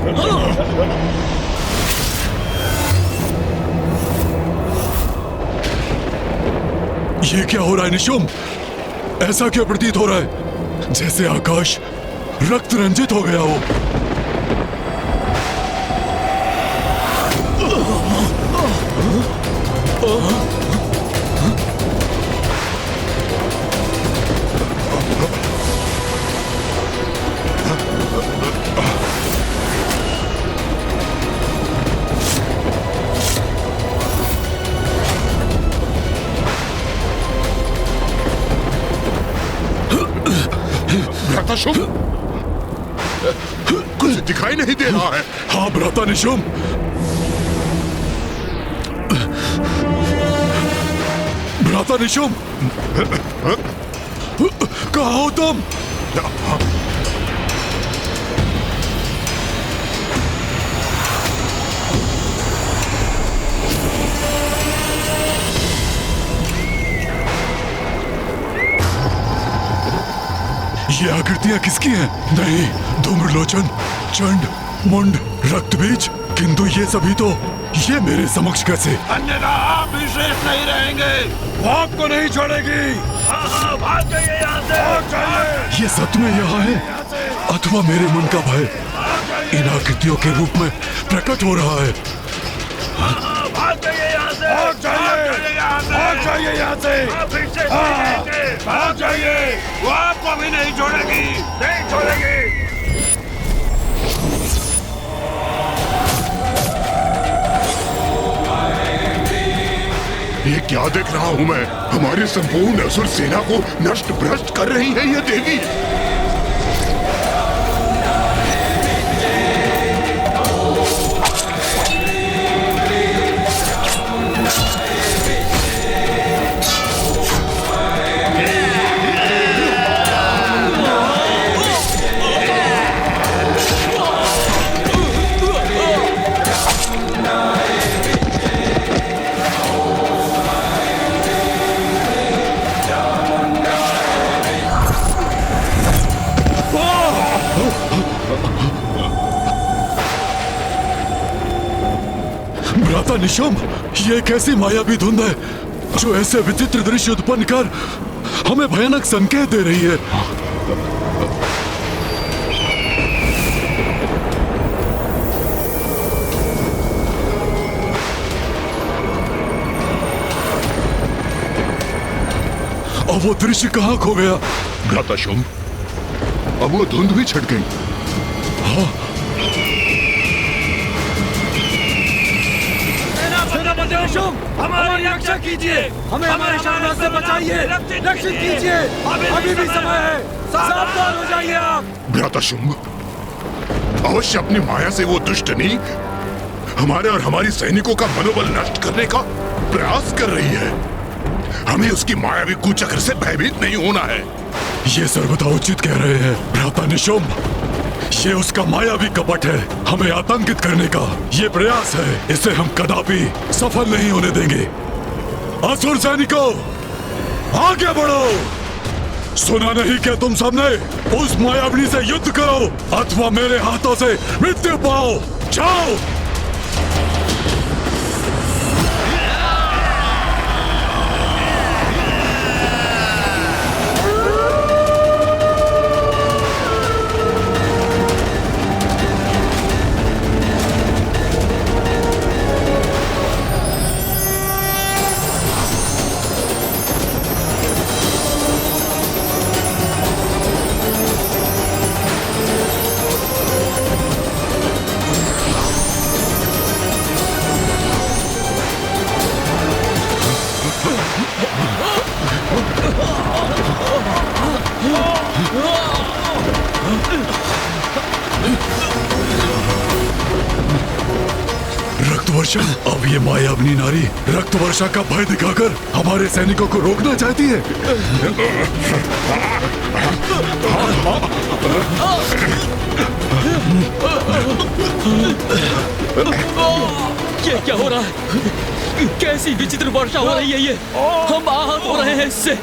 ये क्या हो रहा है निशुम? ऐसा क्यों प्रतीत हो रहा है जैसे आकाश रक्त रंजित हो गया हो? शुभ कुछ दिखाई नहीं दे रहा है। हाँ भ्राता निशुम, भ्राता निशुम, कहाँ हो तुम? ये आकृतियां किसकी हैं? नहीं, धूम्रलोचन, चंड, मुंड, रक्तबीज, किंतु ये सभी तो ये मेरे समक्ष कैसे? अन्यथा आप भी श्रेष्ठ नहीं रहेंगे। वो आपको नहीं छोड़ेगी। हाँ, भाग जाइए यहाँ से। भाग जाइए। ये सच में यहाँ है अथवा मेरे मन का भय इन आकृतियों के रूप में प्रकट हो रहा है? भाग जाइए यहाँ से। भाग जाइए यहाँ से। भाग जाइए यहाँ से। आप फिर से नहीं रहेंगे। भाग जाइए। वो आपको भी नहीं छोड़ेगी, नहीं छोड़ेगी। ये क्या देख रहा हूँ मैं? हमारी संपूर्ण असुर सेना को नष्ट भ्रष्ट कर रही है ये देवी। भ्राता निशुम, ये कैसी मायावी धुंध है जो ऐसे विचित्र दृश्य उत्पन्न कर हमें भयानक संकेत दे रही है? अब वो दृश्य कहाँ खो गया? भ्राता शुंभ, अब वो धुंध भी छट गई। हाँ, हमारी रक्षा कीजिए, हमें हमारे शानदार से बचाइए, रक्षित कीजिए। अभी भी समय है, सावधान हो जाइए आप। भ्राता शुंभ, अवश्य अपनी माया से वो दुष्टनी हमारे और हमारी सैनिकों का मनोबल नष्ट करने का प्रयास कर रही है। हमें उसकी मायावी कुचक्र से भयभीत नहीं होना है। ये सर्वथा उचित कह रहे हैं भ्राता निशुम। ये उसका मायावी कपट है, हमें आतंकित करने का ये प्रयास है। इसे हम कदापि सफल नहीं होने देंगे। असुर सैनिकों, आगे बढ़ो। सुना नहीं क्या तुम सबने? उस मायावी से युद्ध करो अथवा मेरे हाथों से मृत्यु पाओ। जाओ। रक्तवर्षा, अब ये मायावनी नारी रक्तवर्षा का भय दिखाकर हमारे सैनिकों को रोकना चाहती है। ये क्या हो रहा है? कैसी विचित्र वर्षा हो रही है ये? हम आहत हो रहे हैं इससे।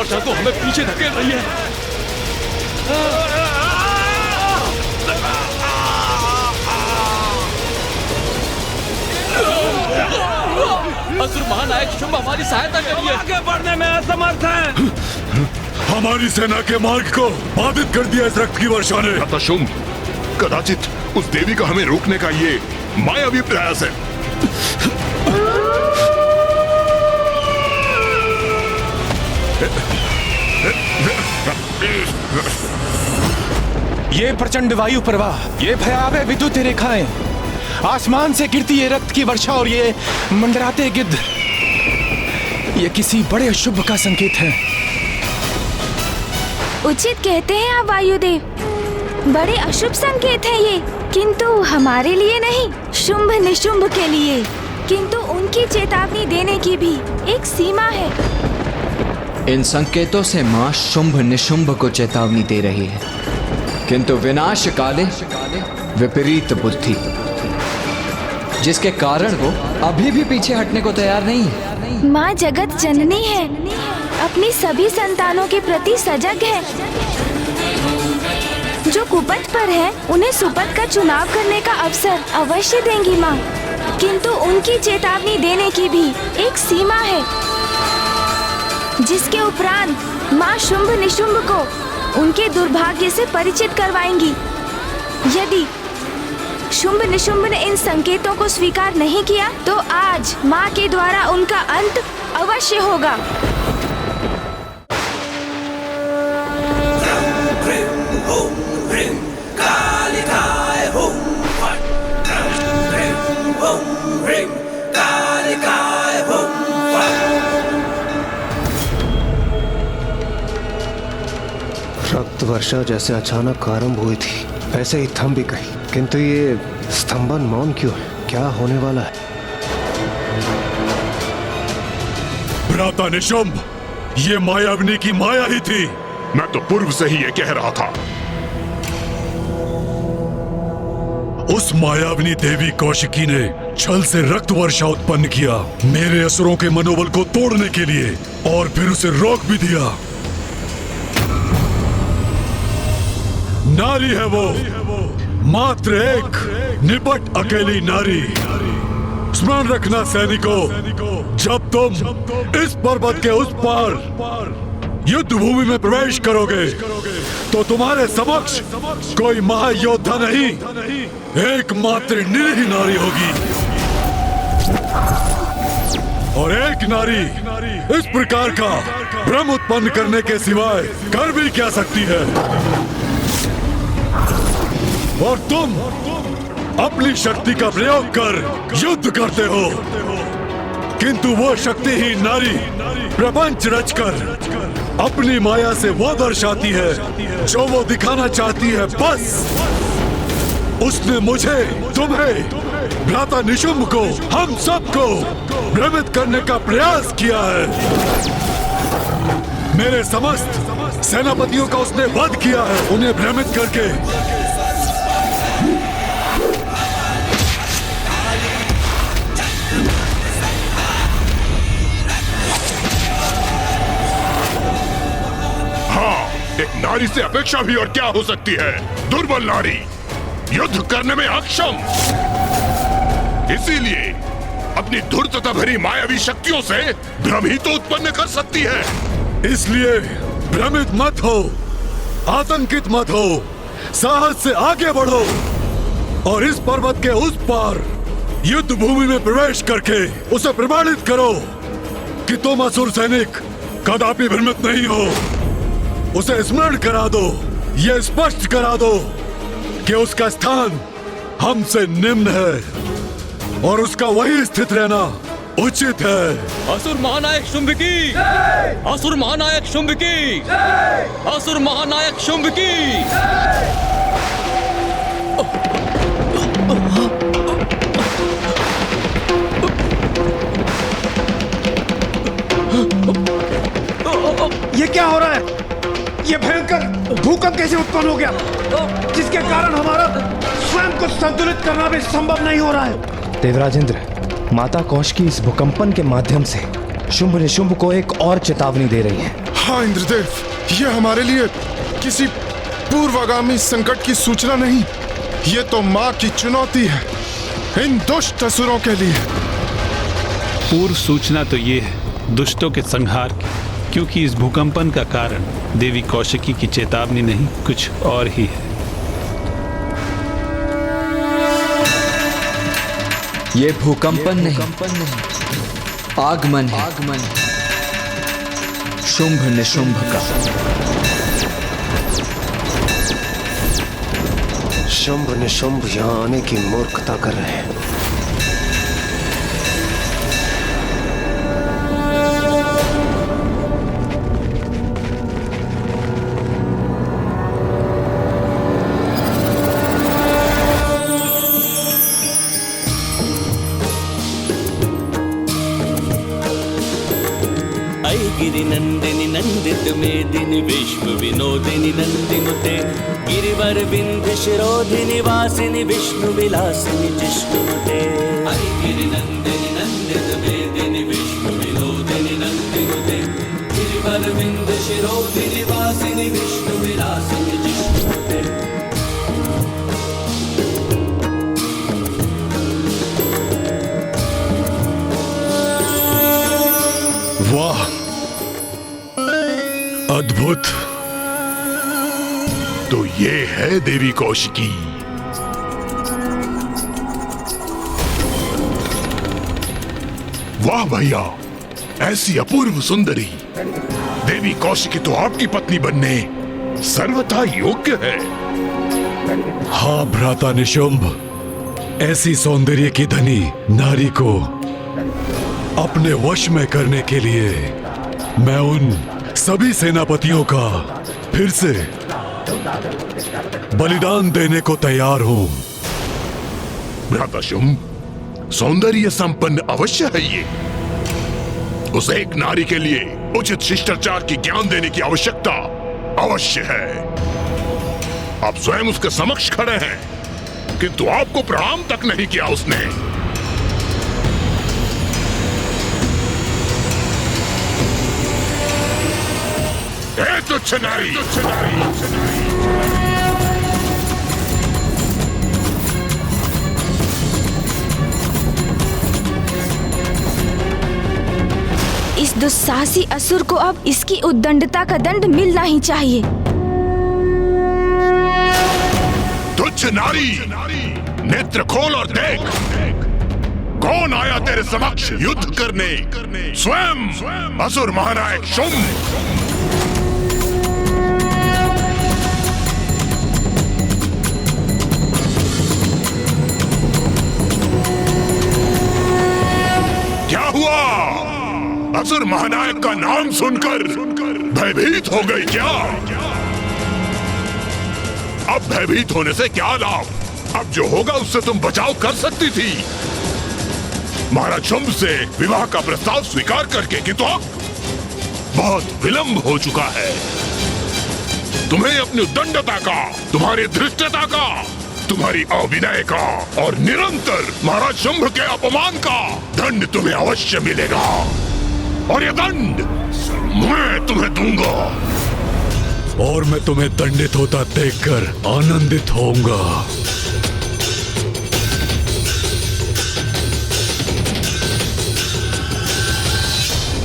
वर्षा तो हमें पीछे धकेल रही है। असुर महानायक शुंभ हमारी सहायता करिए। आगे बढ़ने में असमर्थ है। हमारी सेना के मार्ग को बाधित कर दिया इस रक्त की वर्षा ने। भ्राता शुंभ, कदाचित उस देवी का हमें रोकने का ये मायावी प्रयास है। ये प्रचंड वायु प्रवाह, ये भयावह विद्युत रेखाएं, आसमान से गिरती ये रक्त की वर्षा और ये मंडराते गिद्ध, ये किसी बड़े शुभ का संकेत है। उचित कहते हैं आप वायुदेव, बड़े अशुभ संकेत है ये, किंतु हमारे लिए नहीं, शुंभ निशुंभ के लिए। किंतु उनकी चेतावनी देने की भी एक सीमा है। इन संकेतों से माँ शुंभ निशुंभ को चेतावनी दे रही है, किंतु विनाश काले विपरीत बुद्धि, जिसके कारण वो अभी भी पीछे हटने को तैयार नहीं है। माँ जगत जननी है, अपनी सभी संतानों के प्रति सजग है। जो कुपथ पर है उन्हें सुपथ का चुनाव करने का अवसर अवश्य देंगी माँ, किंतु उनकी चेतावनी देने की भी एक सीमा है, जिसके उपरांत माँ शुंभ निशुंभ को उनके दुर्भाग्य से परिचित करवाएंगी। यदि शुंभ निशुंभ ने इन संकेतों को स्वीकार नहीं किया तो आज माँ के द्वारा उनका अंत अवश्य होगा। रक्त वर्षा जैसे अचानक आरंभ हुई थी, ऐसे ही थम भी गई, किंतु ये स्तंभन मौन क्यों है? क्या होने वाला है? भ्राता निशुंभ, ये मायाविनी की माया ही थी। मैं तो पूर्व से ही ये कह रहा था। उस मायाविनी देवी कौशिकी ने छल से रक्त वर्षा उत्पन्न किया, मेरे असुरों के मनोबल को तोड़ने के लिए, और फिर उसे रोक भी दिया। नारी है वो, मात्र एक निपट अकेली नारी। स्मरण रखना सैनिकों, जब तुम इस पर्वत के उस पार युद्ध भूमि में प्रवेश करोगे तो तुम्हारे समक्ष कोई महायोद्धा नहीं, एकमात्र निरीह नारी होगी। और एक नारी इस प्रकार का भ्रम उत्पन्न करने के सिवाय कर भी क्या सकती है? और तुम अपनी शक्ति का प्रयोग कर युद्ध करते हो, किंतु वो शक्तिहीन नारी प्रपंच रचकर अपनी माया से वो दर्शाती है जो वो दिखाना चाहती है। बस उसने मुझे, तुम्हें, भ्राता निशुंभ को, हम सबको भ्रमित करने का प्रयास किया है। मेरे समस्त सेनापतियों का उसने वध किया है, उन्हें भ्रमित करके। एक नारी से अपेक्षा भी और क्या हो सकती है? दुर्बल नारी, युद्ध करने में अक्षम, इसीलिए अपनी धूर्तता भरी मायावी शक्तियों से भ्रम ही तो उत्पन्न कर सकती है। इसलिए भ्रमित मत हो, आतंकित मत हो, साहस से आगे बढ़ो और इस पर्वत के उस पार युद्ध भूमि में प्रवेश करके उसे प्रमाणित करो कि तुम असुर सैनिक कदापि भ्रमित नहीं हो। उसे स्मरण करा दो, ये स्पष्ट करा दो कि उसका स्थान हमसे निम्न है और उसका वही स्थित रहना उचित है। असुर महानायक शुंभ की, असुर महानायक शुंभ की, असुर महानायक शुंभ की। ये क्या हो रहा है? ये भयंकर भूकंप कैसे उत्पन्न हो गया, जिसके कारण हमारा स्वयं को संतुलित करना भी संभव नहीं हो रहा है? देवराजेंद्र, माता कौशिकी इस भूकंपन के माध्यम से शुंभ निशुंभ को एक और चेतावनी दे रही है। हाँ इंद्रदेव, ये हमारे लिए किसी पूर्वागामी संकट की सूचना नहीं, ये तो माँ की चुनौती है इन दुष्ट असुरों के लिए। पूर्व सूचना तो ये है दुष्टों के संहार की, क्योंकि इस भूकंपन का कारण देवी कौशिकी की चेतावनी नहीं, कुछ और ही है। ये भूकंपन नहीं, आगमन है शुंभ निशुंभ का। शुंभ निशुंभ यहाँ आने की मूर्खता कर रहे हैं। गिरिनंदिनी नंदित मेदिनी विश्व विनोदिनी नंदिनुते गिरिवर विंध्य शिरोधिनी वासिनी विष्णु विलासिनी जिष्णुनुते। गिरिनंदिनी नंदित मेदिनी विश्व विनोदिनी नंदिनुते गिरिवर विंध्य शिरोधिनी वासिनी विष्णु विलासिनी जिष्णुनुते। वाह, अद्भुत। तो ये है देवी कौशिकी। वाह भैया, ऐसी अपूर्व सुंदरी देवी कौशिकी तो आपकी पत्नी बनने सर्वथा योग्य है। हाँ भ्राता निशुंभ, ऐसी सौंदर्य की धनी नारी को अपने वश में करने के लिए मैं उन सभी सेनापतियों का फिर से बलिदान देने को तैयार हूं। भ्राता शुंभ, सौंदर्य संपन्न अवश्य है ये। उस एक नारी के लिए उचित शिष्टाचार की ज्ञान देने की आवश्यकता अवश्य है। आप स्वयं उसके समक्ष खड़े हैं, किंतु आपको प्रणाम तक नहीं किया उसने। तुच्छ नारी, इस दुस्साहसी असुर को अब इसकी उद्दंडता का दंड मिलना ही चाहिए। तुच्छ नारी, नेत्र खोल और देख, कौन आया तेरे समक्ष युद्ध करने? स्वयं असुर महानायक शुंभ। क्या हुआ? असुर महानायक का नाम सुनकर भयभीत हो गई क्या? अब भयभीत होने से क्या लाभ? अब जो होगा उससे तुम बचाव कर सकती थी। महाराज शुंभ से विवाह का प्रस्ताव स्वीकार करके, किंतु अब बहुत विलंब हो चुका है। तुम्हें अपनी उद्दंडता का, तुम्हारी धृष्टता का, तुम्हारी अविनय का और निरंतर महाराज शुंभ के अपमान का दंड तुम्हें अवश्य मिलेगा। और ये दंड मैं तुम्हें दूंगा। और मैं तुम्हें दंडित होता देखकर आनंदित होऊंगा।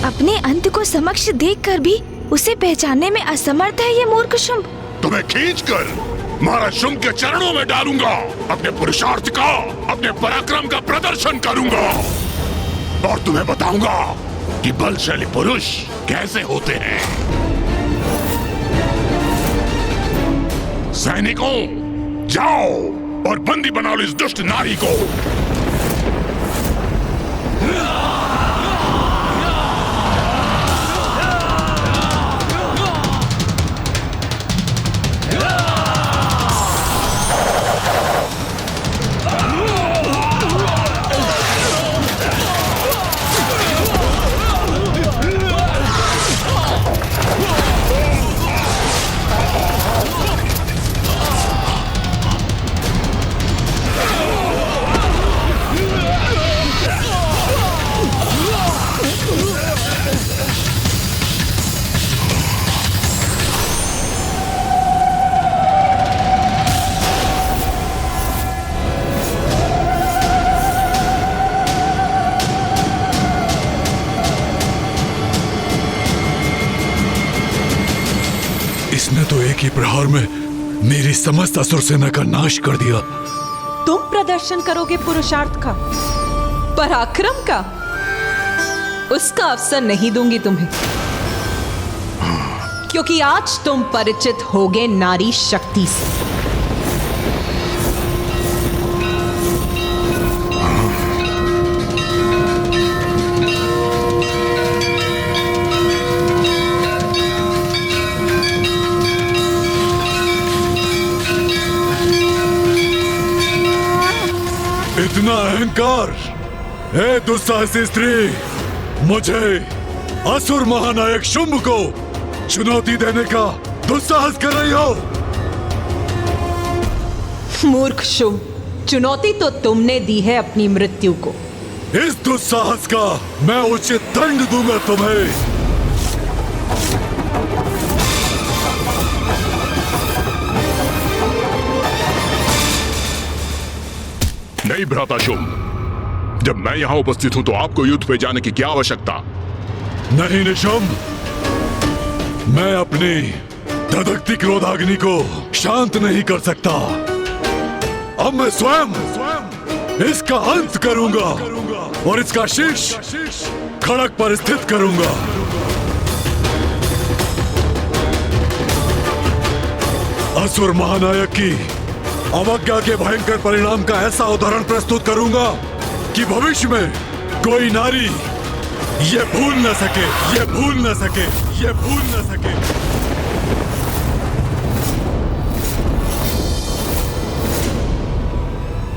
अपने अंत को समक्ष देखकर भी उसे पहचानने में असमर्थ है ये मूर्ख शुंभ। तुम्हें खींचकर महाराज शुंभ के चरणों में डालूंगा। अपने पुरुषार्थ का, अपने पराक्रम का प्रदर्शन करूंगा और तुम्हें बताऊंगा कि बलशाली पुरुष कैसे होते हैं। सैनिकों, जाओ और बंदी बना लो इस दुष्ट नारी को। एक प्रहार में मेरी समस्त असुर सेना का नाश कर दिया। तुम प्रदर्शन करोगे पुरुषार्थ का, पराक्रम का? उसका अवसर नहीं दूंगी तुम्हें, क्योंकि आज तुम परिचित होगे नारी शक्ति से। इतना अहंकार! हे दुस्साहसी स्त्री, मुझे असुर महानायक शुंभ को चुनौती देने का दुस्साहस कर रही हो? मूर्ख शुंभ, चुनौती तो तुमने दी है अपनी मृत्यु को। इस दुस्साहस का मैं उचित दंड दूंगा तुम्हें। नहीं भ्राता शुंभ, जब मैं यहां उपस्थित हूं तो आपको युद्ध पे जाने की क्या आवश्यकता? नहीं निशुंभ, मैं अपनी धधकती क्रोधाग्नि को शांत नहीं कर सकता। अब मैं स्वयं इसका अंत करूंगा और इसका शीश खड़क पर स्थित करूंगा। असुर महानायक की अवज्ञा के भयंकर परिणाम का ऐसा उदाहरण प्रस्तुत करूंगा कि भविष्य में कोई नारी ये भूल न सके, ये भूल न सके, ये भूल न सके।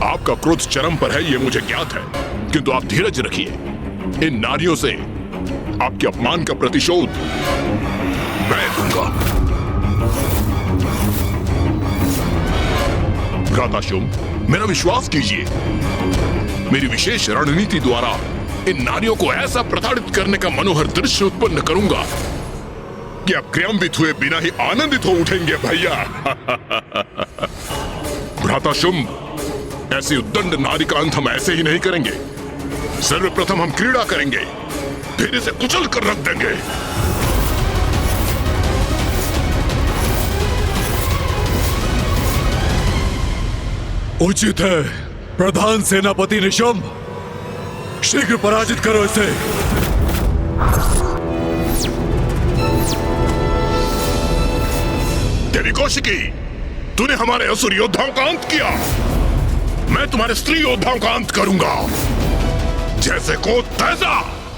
आपका क्रोध चरम पर है, ये मुझे ज्ञात है, किंतु आप धीरज रखिए। इन नारियों से आपके अपमान का प्रतिशोध मैं दूंगा। भ्राता शुंभ, मेरा विश्वास कीजिए, मेरी विशेष रणनीति द्वारा इन नारियों को ऐसा प्रताड़ित करने का मनोहर दृश्य उत्पन्न करूंगा कि आप क्रियान्वित हुए बिना ही आनंदित हो उठेंगे भैया। भ्राता शुंभ, ऐसी उद्दंड नारी का अंत हम ऐसे ही नहीं करेंगे। सर्वप्रथम हम क्रीड़ा करेंगे, फिर इसे कुचल कर रख देंगे। उचित है प्रधान सेनापति निशुंभ, शीघ्र पराजित करो इसे। देवी कौशिकी, तूने हमारे असुर योद्धाओं का अंत किया, मैं तुम्हारे स्त्री योद्धाओं का अंत करूंगा। जैसे को तैसा।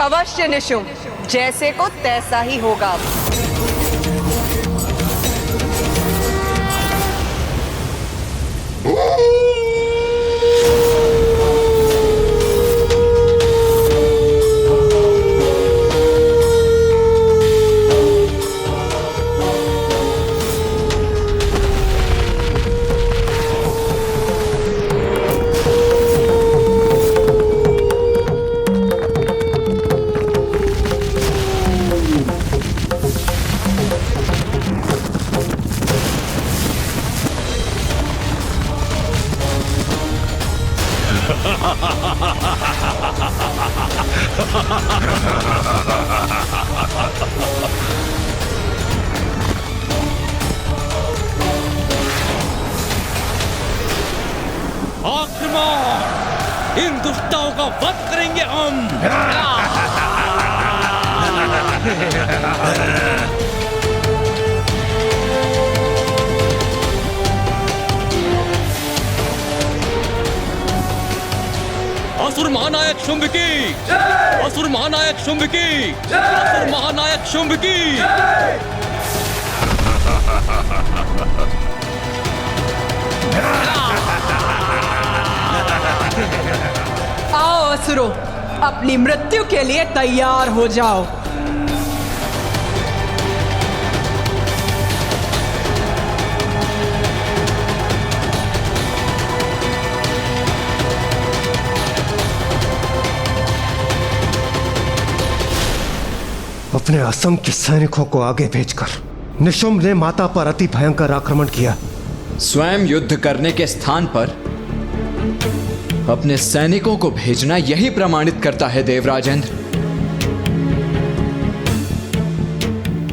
अवश्य निशुंभ, जैसे को तैसा ही होगा। आक्रमण! इन दुष्टों का वध करेंगे हम। असुर महानायक शुंभ की, असुर महानायक शुंभ की, असुर महानायक शुंभ की। आओ असुरों, अपनी मृत्यु के लिए तैयार हो जाओ। अपने असंख्य सैनिकों को आगे भेजकर निशुंभ ने माता पर अति भयंकर आक्रमण किया। स्वयं युद्ध करने के स्थान पर अपने सैनिकों को भेजना यही प्रमाणित करता है देवराजेंद्र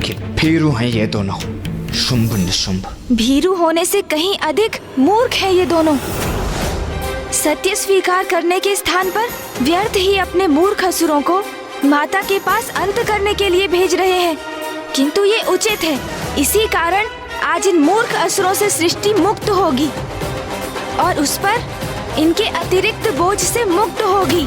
कि भीरू हैं ये दोनों। शुंभ निशुंभ। भीरू होने से कहीं अधिक मूर्ख है ये दोनों। सत्य स्वीकार करने के स्थान पर व्यर्थ ही अपने मूर्ख असुरों को माता के पास अंत करने के लिए भेज रहे हैं। किंतु ये उचित है, इसी कारण आज इन मूर्ख असुरों से सृष्टि मुक्त होगी और उस पर इनके अतिरिक्त बोझ से मुक्त होगी।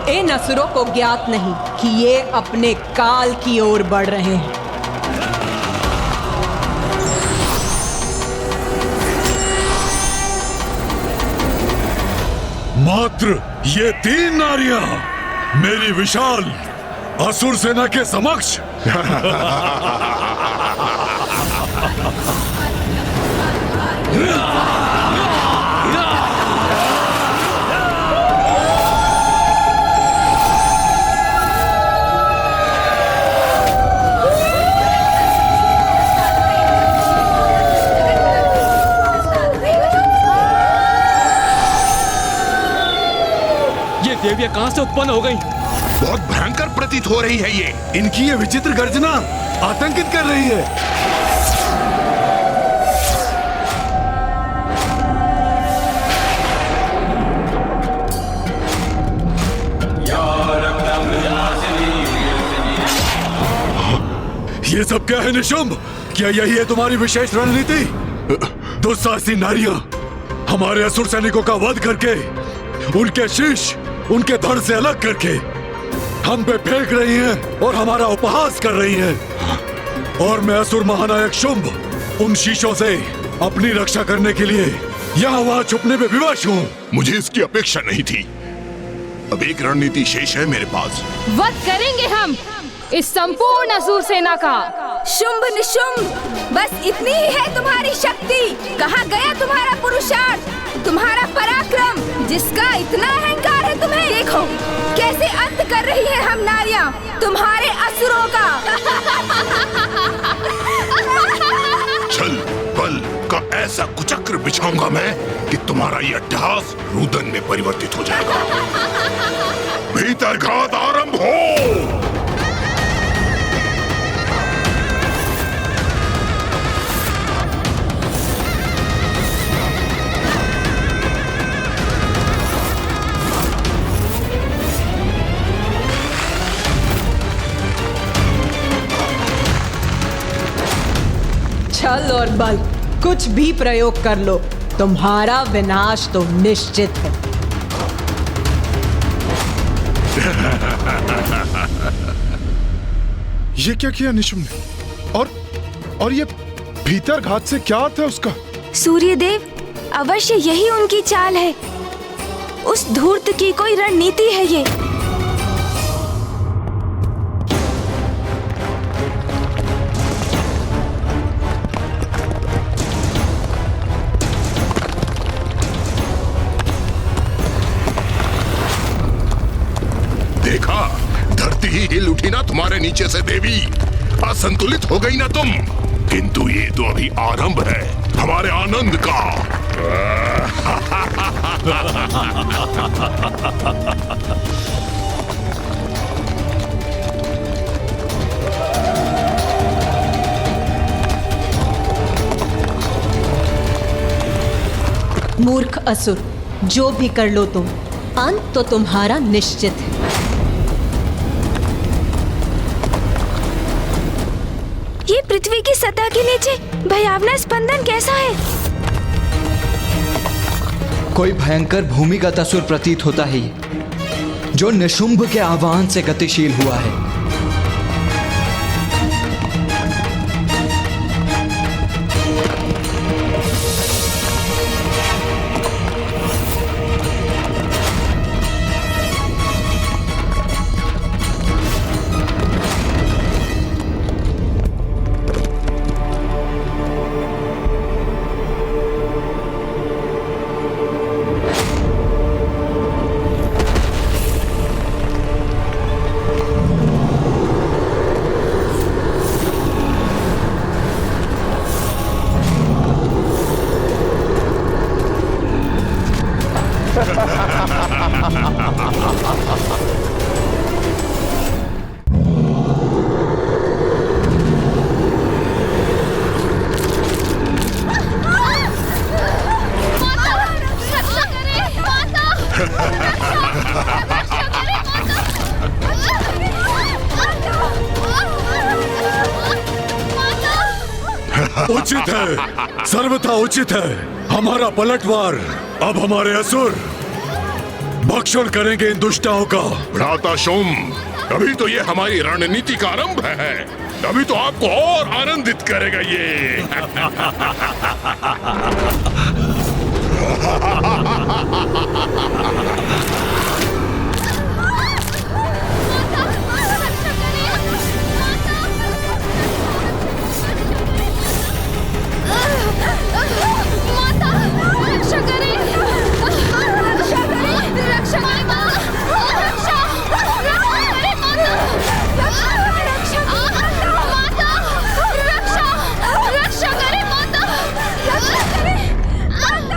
इन असुरों को ज्ञात नहीं कि ये अपने काल की ओर बढ़ रहे हैं। मात्र ये 3 नारियां मेरी विशाल असुर सेना के समक्ष देवियां कहां से उत्पन्न हो गई? बहुत भयंकर प्रतीत हो रही है ये। इनकी ये विचित्र गर्जना आतंकित कर रही है। ये सब क्या है निशुंभ? क्या यही है तुम्हारी विशेष रणनीति? दुस्साहसी नारियां हमारे असुर सैनिकों का वध करके उनके शीश उनके धड़ से अलग करके हम पे फेंक रही हैं और हमारा उपहास कर रही हैं। और मैं असुर महानायक शुंभ उन शीशों से अपनी रक्षा करने के लिए यहाँ वहाँ छुपने में विवश हूँ। मुझे इसकी अपेक्षा नहीं थी। अब एक रणनीति शेष है मेरे पास। वध करेंगे हम इस संपूर्ण असुर सेना का। शुंभ निशुंभ, बस इतनी ही है तुम्हारी शक्ति। कहाँ गया तुम्हारा पुरुषार्थ, तुम्हारा पराक्रम, जिसका इतना अहंकार है तुम्हें? देखो कैसे अंत कर रही है हम नारियां तुम्हारे असुरों का। छल बल का ऐसा कुचक्र बिछाऊंगा मैं कि तुम्हारा ये अट्टहास रुदन में परिवर्तित हो जाएगा। भीतर घात आरंभ हो। छल और बल कुछ भी प्रयोग कर लो, तुम्हारा विनाश तो निश्चित है। ये क्या किया निशुंभ ने? और ये भीतर घात से क्या अर्थ है उसका? सूर्यदेव, अवश्य यही उनकी चाल है। उस धूर्त की कोई रणनीति है ये। देखा, धरती ही हिल उठी ना तुम्हारे नीचे से देवी। असंतुलित हो गई ना तुम। किंतु ये तो अभी आरंभ है हमारे आनंद का। मूर्ख असुर, जो भी कर लो तुम, अंत तो तुम्हारा निश्चित है। ये पृथ्वी की सतह के नीचे भयावना स्पंदन कैसा है? कोई भयंकर भूमिगत असुर प्रतीत होता है ये, जो निशुंभ के आह्वान से गतिशील हुआ है। उचित है, सर्वथा उचित है। हमारा पलटवार अब हमारे असुर भक्षण करेंगे इन दुष्टाओं का। भ्राता शुंभ, अभी तो ये हमारी रणनीति का आरंभ है, अभी तो आपको और आनंदित करेगा ये।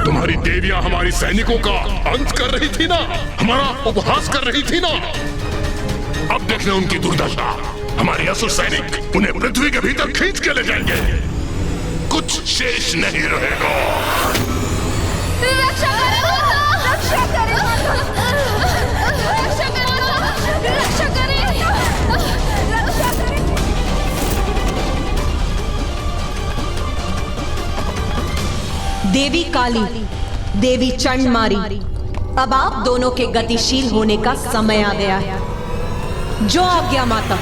तुम्हारी देवियां हमारी सैनिकों का अंत कर रही थी ना, हमारा उपहास कर रही थी ना। अब देख ले उनकी दुर्दशा। हमारे असुर सैनिक उन्हें पृथ्वी के भीतर खींच के ले जाएंगे, कुछ शेष नहीं रहेगा। रक्षा करें, रक्षा करें, रक्षा करें, रक्षा करें, रक्षा करें। देवी काली, देवी चंडमारी, अब आप दोनों के गतिशील होने का समय आ गया है। जो आज्ञा माता।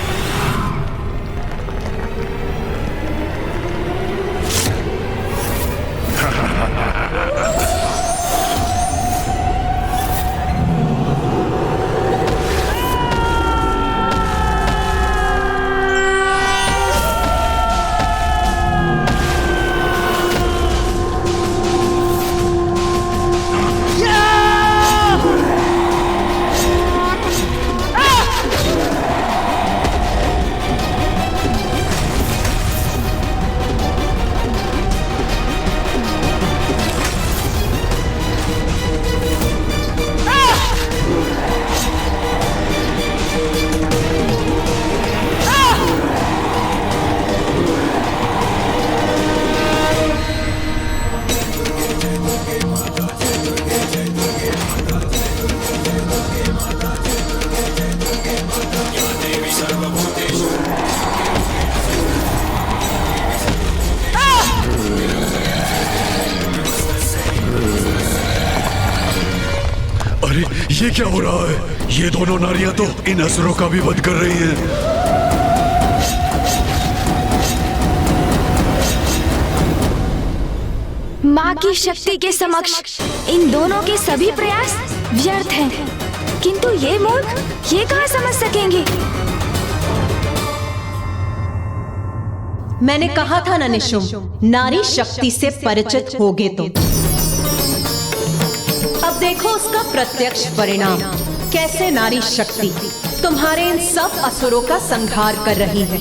ये क्या हो रहा है? ये दोनों नारियां तो इन असुरों का भी वध कर रही हैं। माँ की शक्ति के समक्ष इन दोनों के सभी प्रयास व्यर्थ हैं। किंतु ये मूर्ख ये कहाँ समझ सकेंगे? मैंने कहा था ना निशुंभ, नारी शक्ति से परिचित होगे तुम। अब देखो उसका प्रत्यक्ष परिणाम, कैसे नारी शक्ति तुम्हारे इन सब असुरों का संहार कर रही है।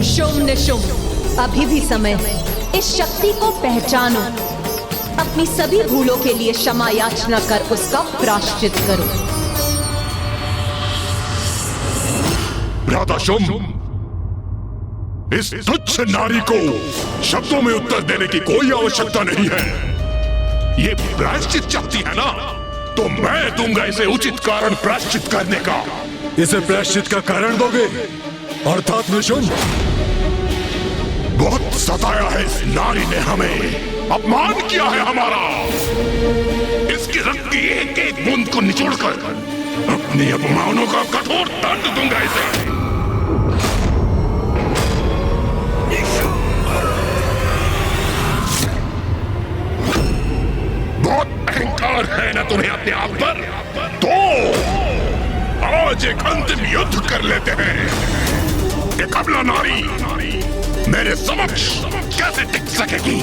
शुंभ निशुंभ, अभी भी समय है। इस शक्ति को पहचानो, अपनी सभी भूलों के लिए क्षमा याचना कर उसका प्रायश्चित करो। भ्राता शुंभ, इस तुच्छ नारी को शब्दों में उत्तर देने की कोई आवश्यकता नहीं है। ये प्रायश्चित चाहती है ना, तो मैं दूंगा इसे उचित कारण प्रायश्चित करने का। इसे प्रायश्चित का कारण दोगे? अर्थात निशुंभ, बहुत सताया है इस नारी ने हमें, अपमान किया है हमारा। इसकी रक्त की एक एक बूंद को निचोड़कर अपनी अपमानों का कठोर दंड दूंगा इसे। बहुत अहंकार है ना तुम्हें अपने आप पर? तो आज एक अंतिम युद्ध कर लेते हैं। एक अबला नारी मेरे समक्ष कैसे टिक सकेगी?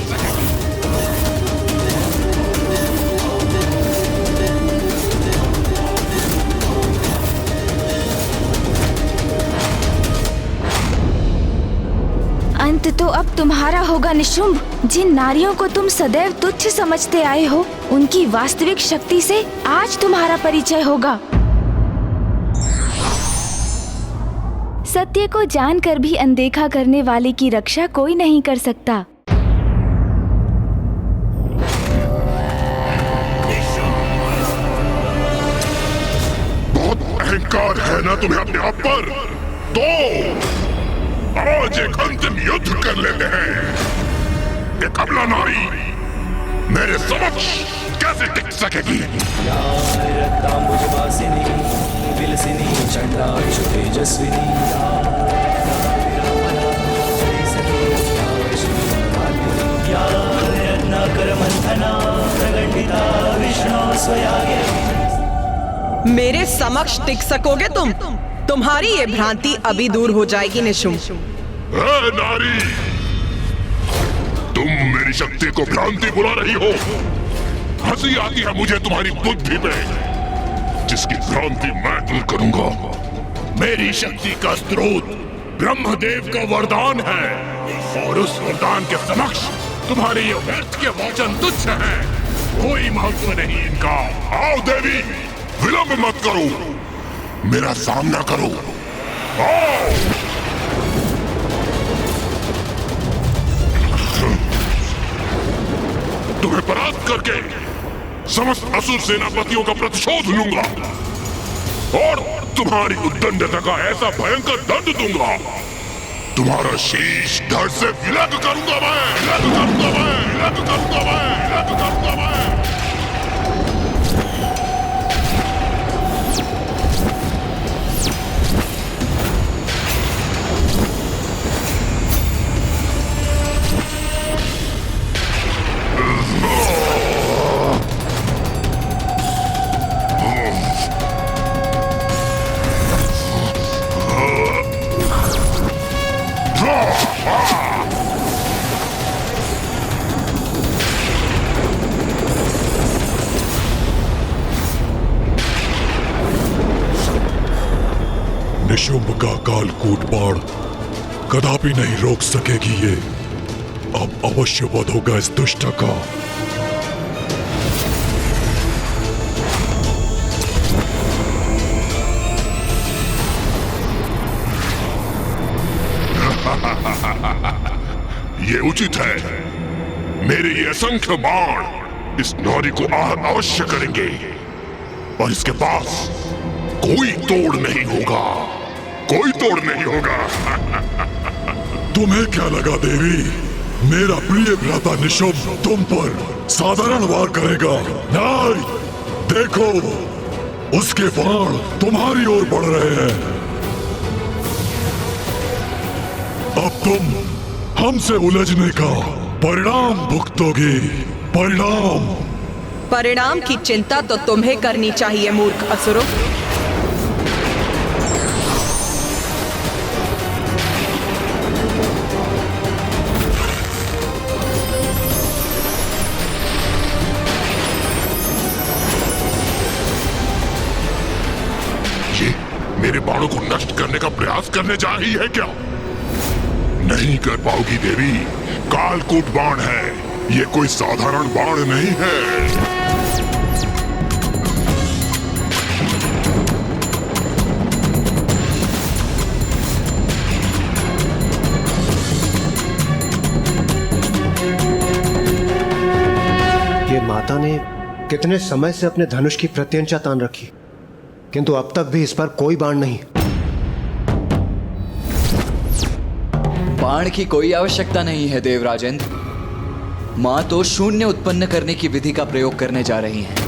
अंत तो अब तुम्हारा होगा निशुंभ। जिन नारियों को तुम सदैव तुच्छ समझते आए हो, उनकी वास्तविक शक्ति से आज तुम्हारा परिचय होगा। सत्य को जानकर भी अनदेखा करने वाले की रक्षा कोई नहीं कर सकता। अहंकार है ना तुम्हें अपने आप पर, तो आज एक अंतिम युद्ध कर लेते हैं। एक अबला नारी मेरे समक्ष कैसे टिक सकेगी? मेरे समक्ष टिक सकोगे तुम? तुम्हारी ये भ्रांति अभी दूर हो जाएगी निशुम। नारी, तुम मेरी शक्ति को भ्रांति बुला रही हो। हंसी आती है मुझे तुम्हारी बुद्धि पे, जिसकी भ्रांति मैं दूर करूंगा। मेरी शक्ति का स्रोत ब्रह्मदेव का वरदान है, और उस वरदान के समक्ष तुम्हारे ये व्यर्थ के वचन तुच्छ हैं। कोई महत्व नहीं इनका। आओ देवी, विलंब मत करो, मेरा सामना करो। आओ। तुम्हें परास्त करके समस्त असुर सेनापतियों का प्रतिशोध लूंगा और तुम्हारी उद्दंडता का ऐसा भयंकर दंड दूंगा, तुम्हारा शीश धड़ से विलग करूंगा मैं, विलग करूंगा मैं, विलग करूंगा मैं, विलग करूंगा मैं। निशुंभ का कालकूट बाण कदापि नहीं रोक सकेगी ये। अब अवश्य वध होगा इस दुष्ट का। ये उचित है। मेरे ये असंख्य बाण इस नारी को आहत अवश्य करेंगे, और इसके पास कोई तोड़ नहीं होगा, कोई तोड़ नहीं होगा। तुम्हें क्या लगा देवी, मेरा प्रिय भ्राता निशुंभ तुम पर साधारण वार करेगा? नहीं, देखो उसके बाण तुम्हारी ओर बढ़ रहे हैं। अब तुम हमसे उलझने का परिणाम भुगतोगी। परिणाम की चिंता तो तुम्हें करनी चाहिए मूर्ख असुरों। ये मेरे बाणों को नष्ट करने का प्रयास करने जा रही है क्या? नहीं कर पाओगी देवी। कालकूट बाण है, ये कोई साधारण बाण नहीं है। ये माता ने कितने समय से अपने धनुष की प्रत्यंचा तान रखी, किंतु अब तक भी इस पर कोई बाण नहीं। बाण की कोई आवश्यकता नहीं है देवराजेंद्र। मां तो शून्य उत्पन्न करने की विधि का प्रयोग करने जा रही हैं।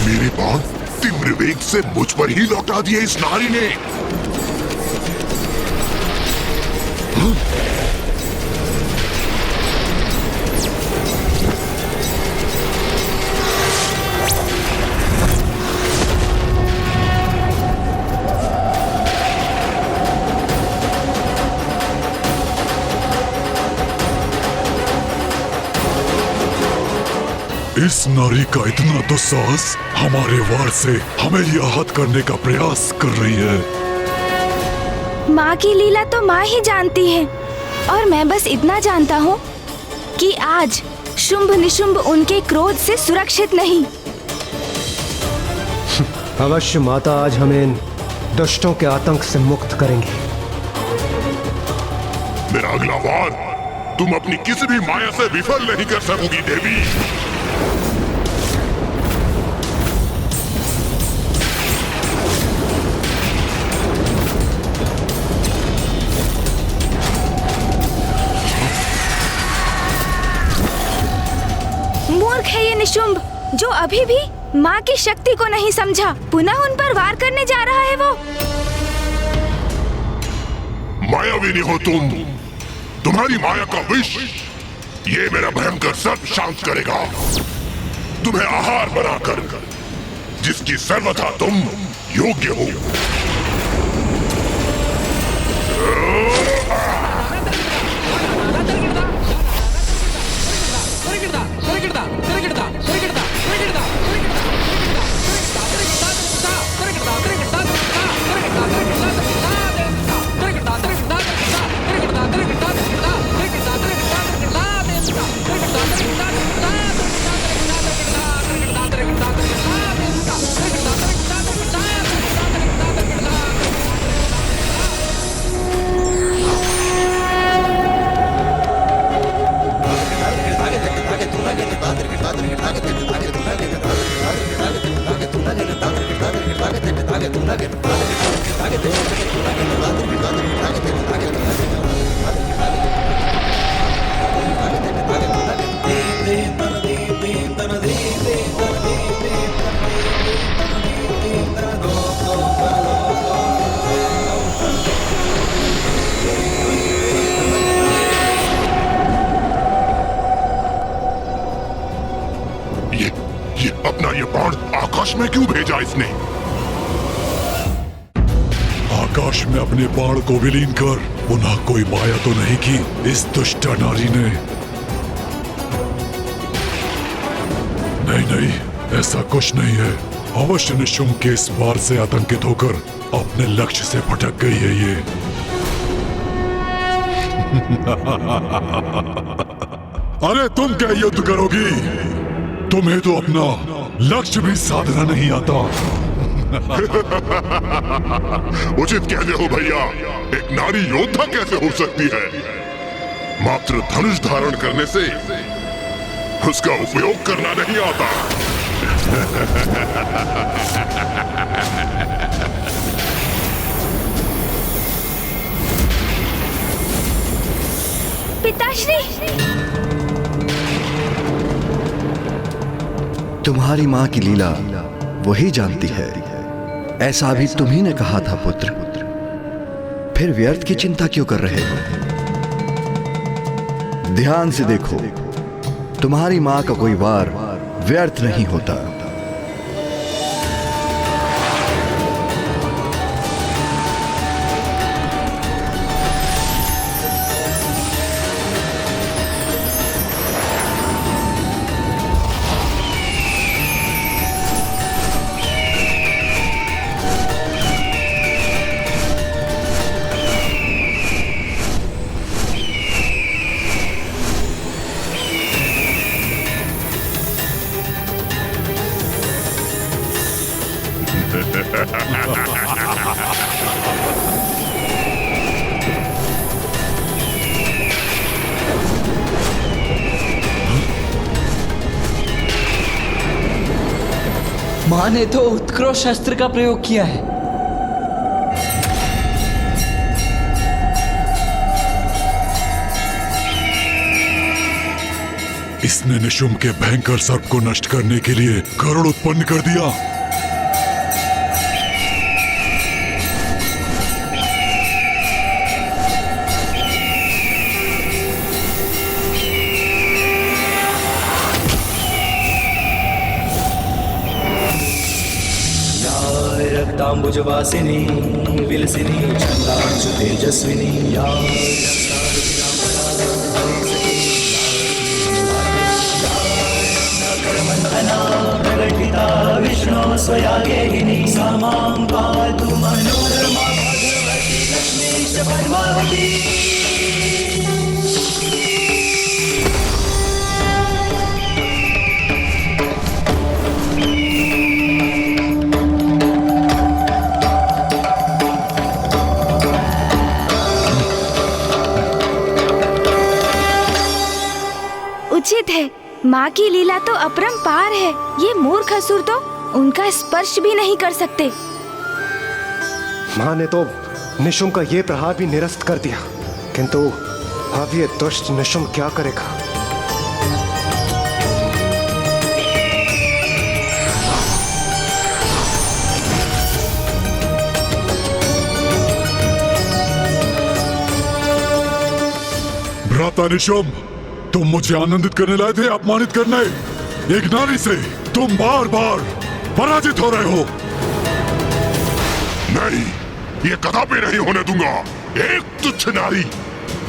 मेरे बाण तीव्र वेग से मुझ पर ही लौटा दिए इस नारी ने। इस नारी का इतना दुस्साहस हमारे वार से हमें ही आहत करने का प्रयास कर रही है। माँ की लीला तो माँ ही जानती है, और मैं बस इतना जानता हूँ कि आज शुंभ निशुंभ उनके क्रोध से सुरक्षित नहीं। अवश्य माता आज हमें इन दुष्टों के आतंक से मुक्त करेंगी। मेरा अगला वार तुम अपनी किसी भी माया से विफल नहीं कर सकोगी देवी। मूर्ख है ये निशुंभ, जो अभी भी माँ की शक्ति को नहीं समझा। पुनः उन पर वार करने जा रहा है वो। मायाविनी हो तुम, तुम्हारी माया का विष ये मेरा भयंकर सर्प शांत करेगा। तुम्हें आहार बनाकर जिसकी सर्वथा तुम योग्य हो। ये बाण आकाश में क्यों भेजा इसने? आकाश में अपने बाण को विलीन कर पुनः कोई माया तो नहीं की इस दुष्ट नारी ने? नहीं नहीं, ऐसा कुछ नहीं है। अवश्य निशुंभ के इस वार से आतंकित होकर अपने लक्ष्य से भटक गई है ये। अरे तुम क्या युद्ध करोगी? तुम्हें तो अपना लक्ष्य भी साधना नहीं आता। उचित कहते हो भैया, एक नारी योद्धा कैसे हो सकती है? मात्र धनुष धारण करने से उसका उपयोग करना नहीं आता। पिताश्री, तुम्हारी माँ की लीला वही जानती है, ऐसा भी तुम्ही ने कहा था पुत्र। फिर व्यर्थ की चिंता क्यों कर रहे हो? ध्यान से देखो, तुम्हारी माँ का कोई वार व्यर्थ नहीं होता। मां ने तो उत्कृष्ट शस्त्र का प्रयोग किया है। इसने निशुंभ के भयंकर सर्प को नष्ट करने के लिए गरुड़ उत्पन्न कर दिया। रक्तांबुजवासिनी विलसिनी छंदांशु तेजस्विनी या माता विष्णु स्वयागेहिनी सा मां पातु मनोरमा भगवती लक्ष्मी च पद्मावती। उचित है, माँ की लीला तो अपरंपार है। ये मूर्ख असुर तो उनका स्पर्श भी नहीं कर सकते। माँ ने तो निशुम्भ का ये प्रहार भी निरस्त कर दिया, किंतु अब ये दुष्ट निशुम्भ क्या करेगा? भ्राता निशुम्भ, तुम मुझे आनंदित करने लाए थे, अपमानित करने। एक नारी से तुम बार बार पराजित हो रहे हो। नहीं, ये कदापि नहीं होने दूंगा। एक तुच्छ नारी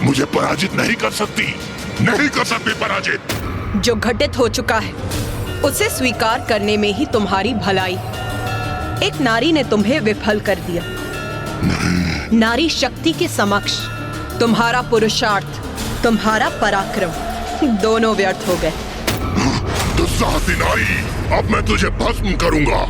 मुझे पराजित नहीं कर सकती, नहीं कर सकती पराजित। जो घटित हो चुका है उसे स्वीकार करने में ही तुम्हारी भलाई। एक नारी ने तुम्हें विफल कर दिया। नारी शक्ति के समक्ष तुम्हारा पुरुषार्थ, तुम्हारा पराक्रम दोनों व्यर्थ हो गए। दुस्साहसी नारी, अब मैं तुझे भस्म करूंगा।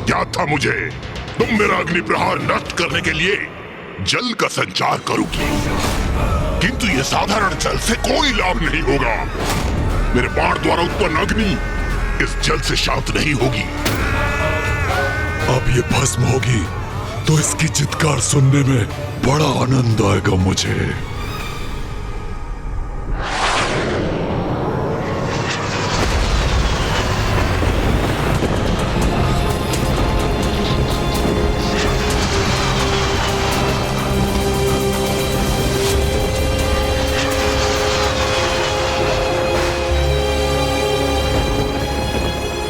क्या था मुझे? तुम मेरा अग्नि प्रहार नष्ट करने के लिए जल का संचार करोगी, किंतु ये साधारण जल से कोई लाभ नहीं होगा। मेरे बाण द्वारा उत्पन्न अग्नि इस जल से शांत नहीं होगी। अब ये भस्म होगी तो इसकी चित्कार सुनने में बड़ा आनंद आएगा मुझे।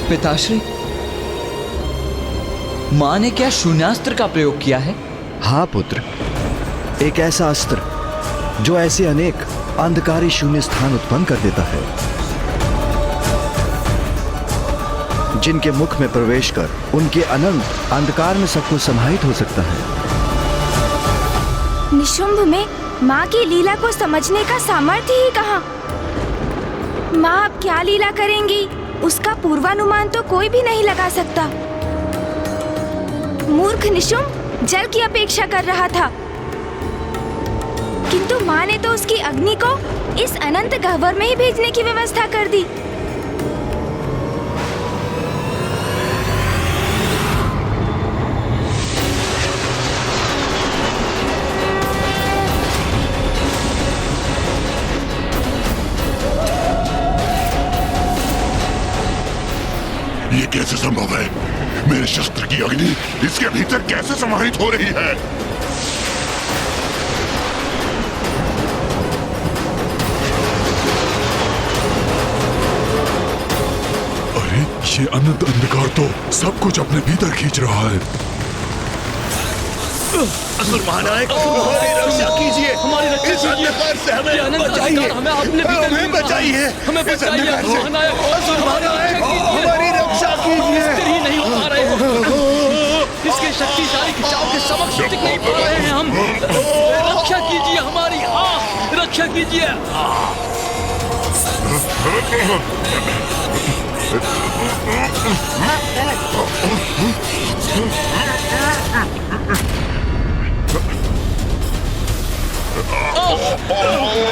पिताश्री, मां ने क्या शून्यास्त्र का प्रयोग किया है? हाँ पुत्र, एक ऐसा अस्त्र जो ऐसे अनेक अंधकारी शून्य स्थान उत्पन्न कर देता है, जिनके मुख में प्रवेश कर उनके अनंत अंधकार में सबको समाहित हो सकता है। निशुम्भ में माँ की लीला को समझने का सामर्थ्य ही कहाँ? माँ अब क्या लीला करेंगी, उसका पूर्वानुमान तो कोई भी नहीं लगा सकता। मूर्ख निशुम्भ जल की अपेक्षा कर रहा था, किंतु माँ ने तो उसकी अग्नि को इस अनंत गह्वर में ही भेजने की व्यवस्था कर दी। ये कैसे संभव है? मेरे शस्त्र की अग्नि इसके भीतर कैसे समाहित हो रही है? अरे ये अनंत अंधकार तो सब कुछ अपने भीतर खींच रहा है। असुर महानायक, हमारी रक्षा कीजिए, हमारी रक्षा कीजिए, हमें बचाइए, हमें बचाइए, हमें बचाइए, महानायक, असुर महानायक, हमारी रक्षा कीजिए। स्थिर ही नहीं हो पा रहे हैं, इसके शक्तिशाली खिंचाव के समक्ष टिक नहीं पा रहे हैं हम। रक्षा कीजिए हमारी, रक्षा कीजिए।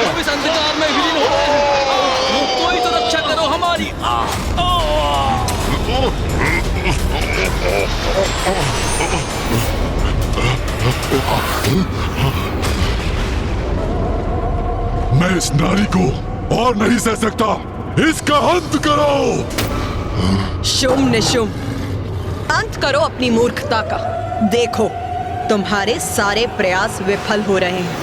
हम इस अंधकार में विलीन हो रहे हैं, कोई तो रक्षा करो हमारी। मैं इस नारी को और नहीं सह सकता। इसका अंत करो। शुंभ निशुंभ, अंत करो अपनी मूर्खता का। देखो, तुम्हारे सारे प्रयास विफल हो रहे हैं।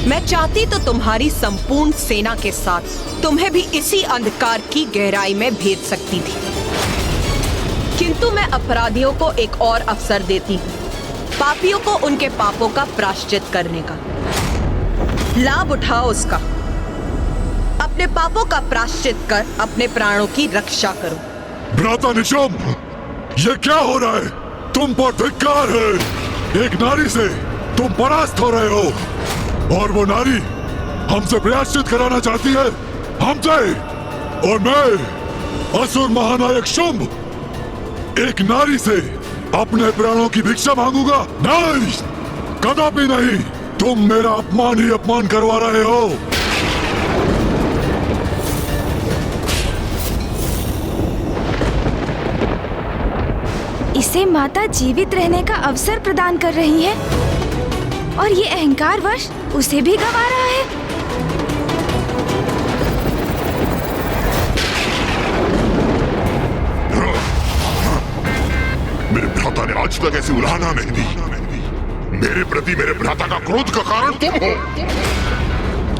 मैं चाहती तो तुम्हारी संपूर्ण सेना के साथ तुम्हें भी इसी अंधकार की गहराई में भेज सकती थी, किंतु मैं अपराधियों को एक और अवसर देती हूँ, पापियों को उनके पापों का प्रायश्चित करने का। लाभ उठाओ उसका। अपने पापों का प्रायश्चित कर अपने प्राणों की रक्षा करो। भ्राता निशुंभ, ये क्या हो रहा है? तुम पर धिक्कार है। एक नारी से तुम परास्त हो रहे हो और वो नारी हमसे प्रायश्चित कराना चाहती है, हमसे। और मैं असुर महानायक शुंभ एक नारी से अपने प्राणों की भिक्षा मांगूंगा? नहीं, कदापि नहीं। तुम मेरा अपमान ही अपमान करवा रहे हो। इसे माता जीवित रहने का अवसर प्रदान कर रही है और ये अहंकारवश उसे भी गवा रहा है। मेरे भ्राता ने आज तक ऐसी उलाहना नहीं दी। मेरे प्रति मेरे भ्राता का क्रोध का कारण तुम हो,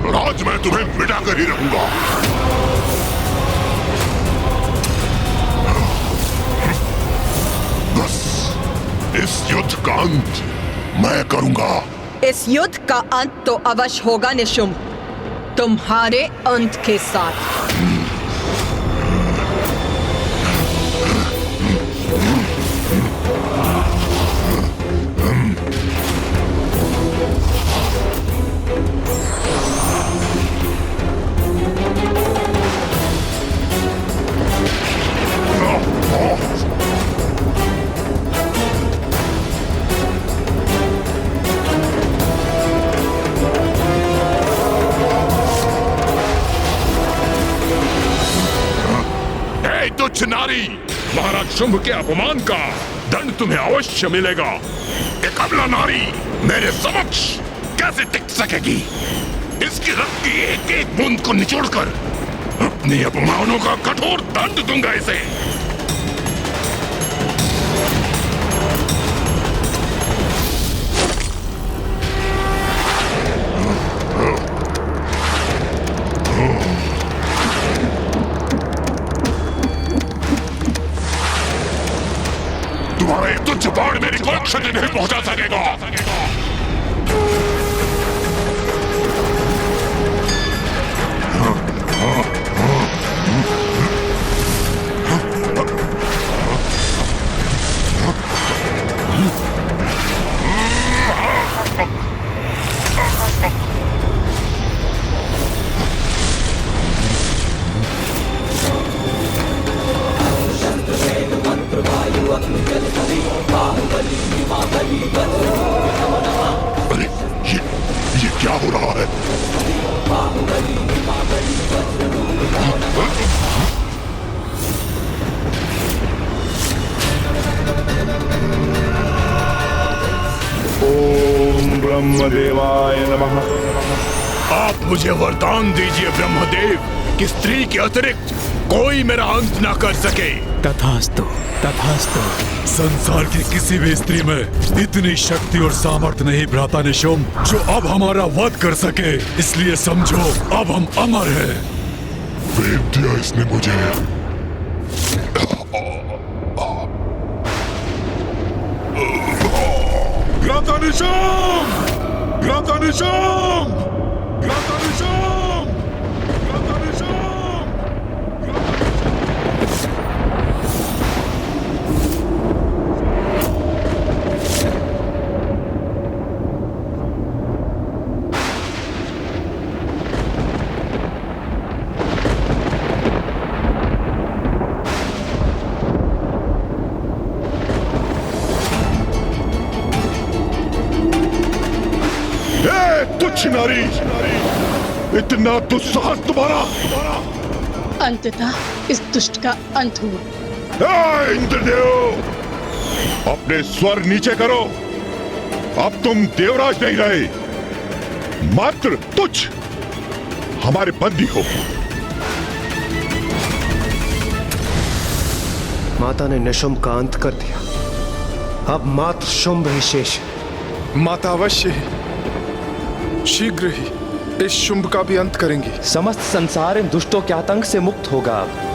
और आज मैं तुम्हें मिटाकर ही रहूंगा। बस इस युद्ध का अंत मैं करूंगा। इस युद्ध का अंत तो अवश्य होगा निशुंभ, तुम्हारे अंत के साथ। तुच्छ नारी, महाराज शुंभ के अपमान का दंड तुम्हें अवश्य मिलेगा। एक अबला नारी मेरे समक्ष कैसे टिक सकेगी? इसकी रक्त की एक एक बूंद को निचोड़कर अपने अपमानों का कठोर दंड दूंगा इसे। तुम्हारा एक तुच्छ बाण मेरी कोई क्षति नहीं पहुंचा सकेगा। अरे ये क्या हो रहा है? ओम ब्रह्मदेवाय नमः। आप मुझे वरदान दीजिए ब्रह्मदेव कि स्त्री के अतिरिक्त कोई मेरा अंत न कर सके। तथास्तु, तथास्तु। संसार की किसी भी स्त्री में इतनी शक्ति और सामर्थ्य नहीं भ्राता निशुंभ जो अब हमारा वध कर सके। इसलिए समझो, अब हम अमर हैं। वेद दिया इसने मुझे। भ्राता निशुंभ! भ्राता निशुंभ! भ्राता निशुंभ! भ्राता निशुंभ! तुच्छ नारी, इतना दुस्साहस तुम्हारा! अंततः इस दुष्ट का अंत हुआ। इंद्रदेव, अपने स्वर नीचे करो। अब तुम देवराज नहीं रहे, मात्र तुच्छ हमारे बंदी हो। माता ने निशुंभ का अंत कर दिया, अब मात्र शुंभ ही शेष है। माता अवश्य ही शीघ्र ही इस शुंभ का भी अंत करेंगी। समस्त संसार इन दुष्टों के आतंक से मुक्त होगा अब।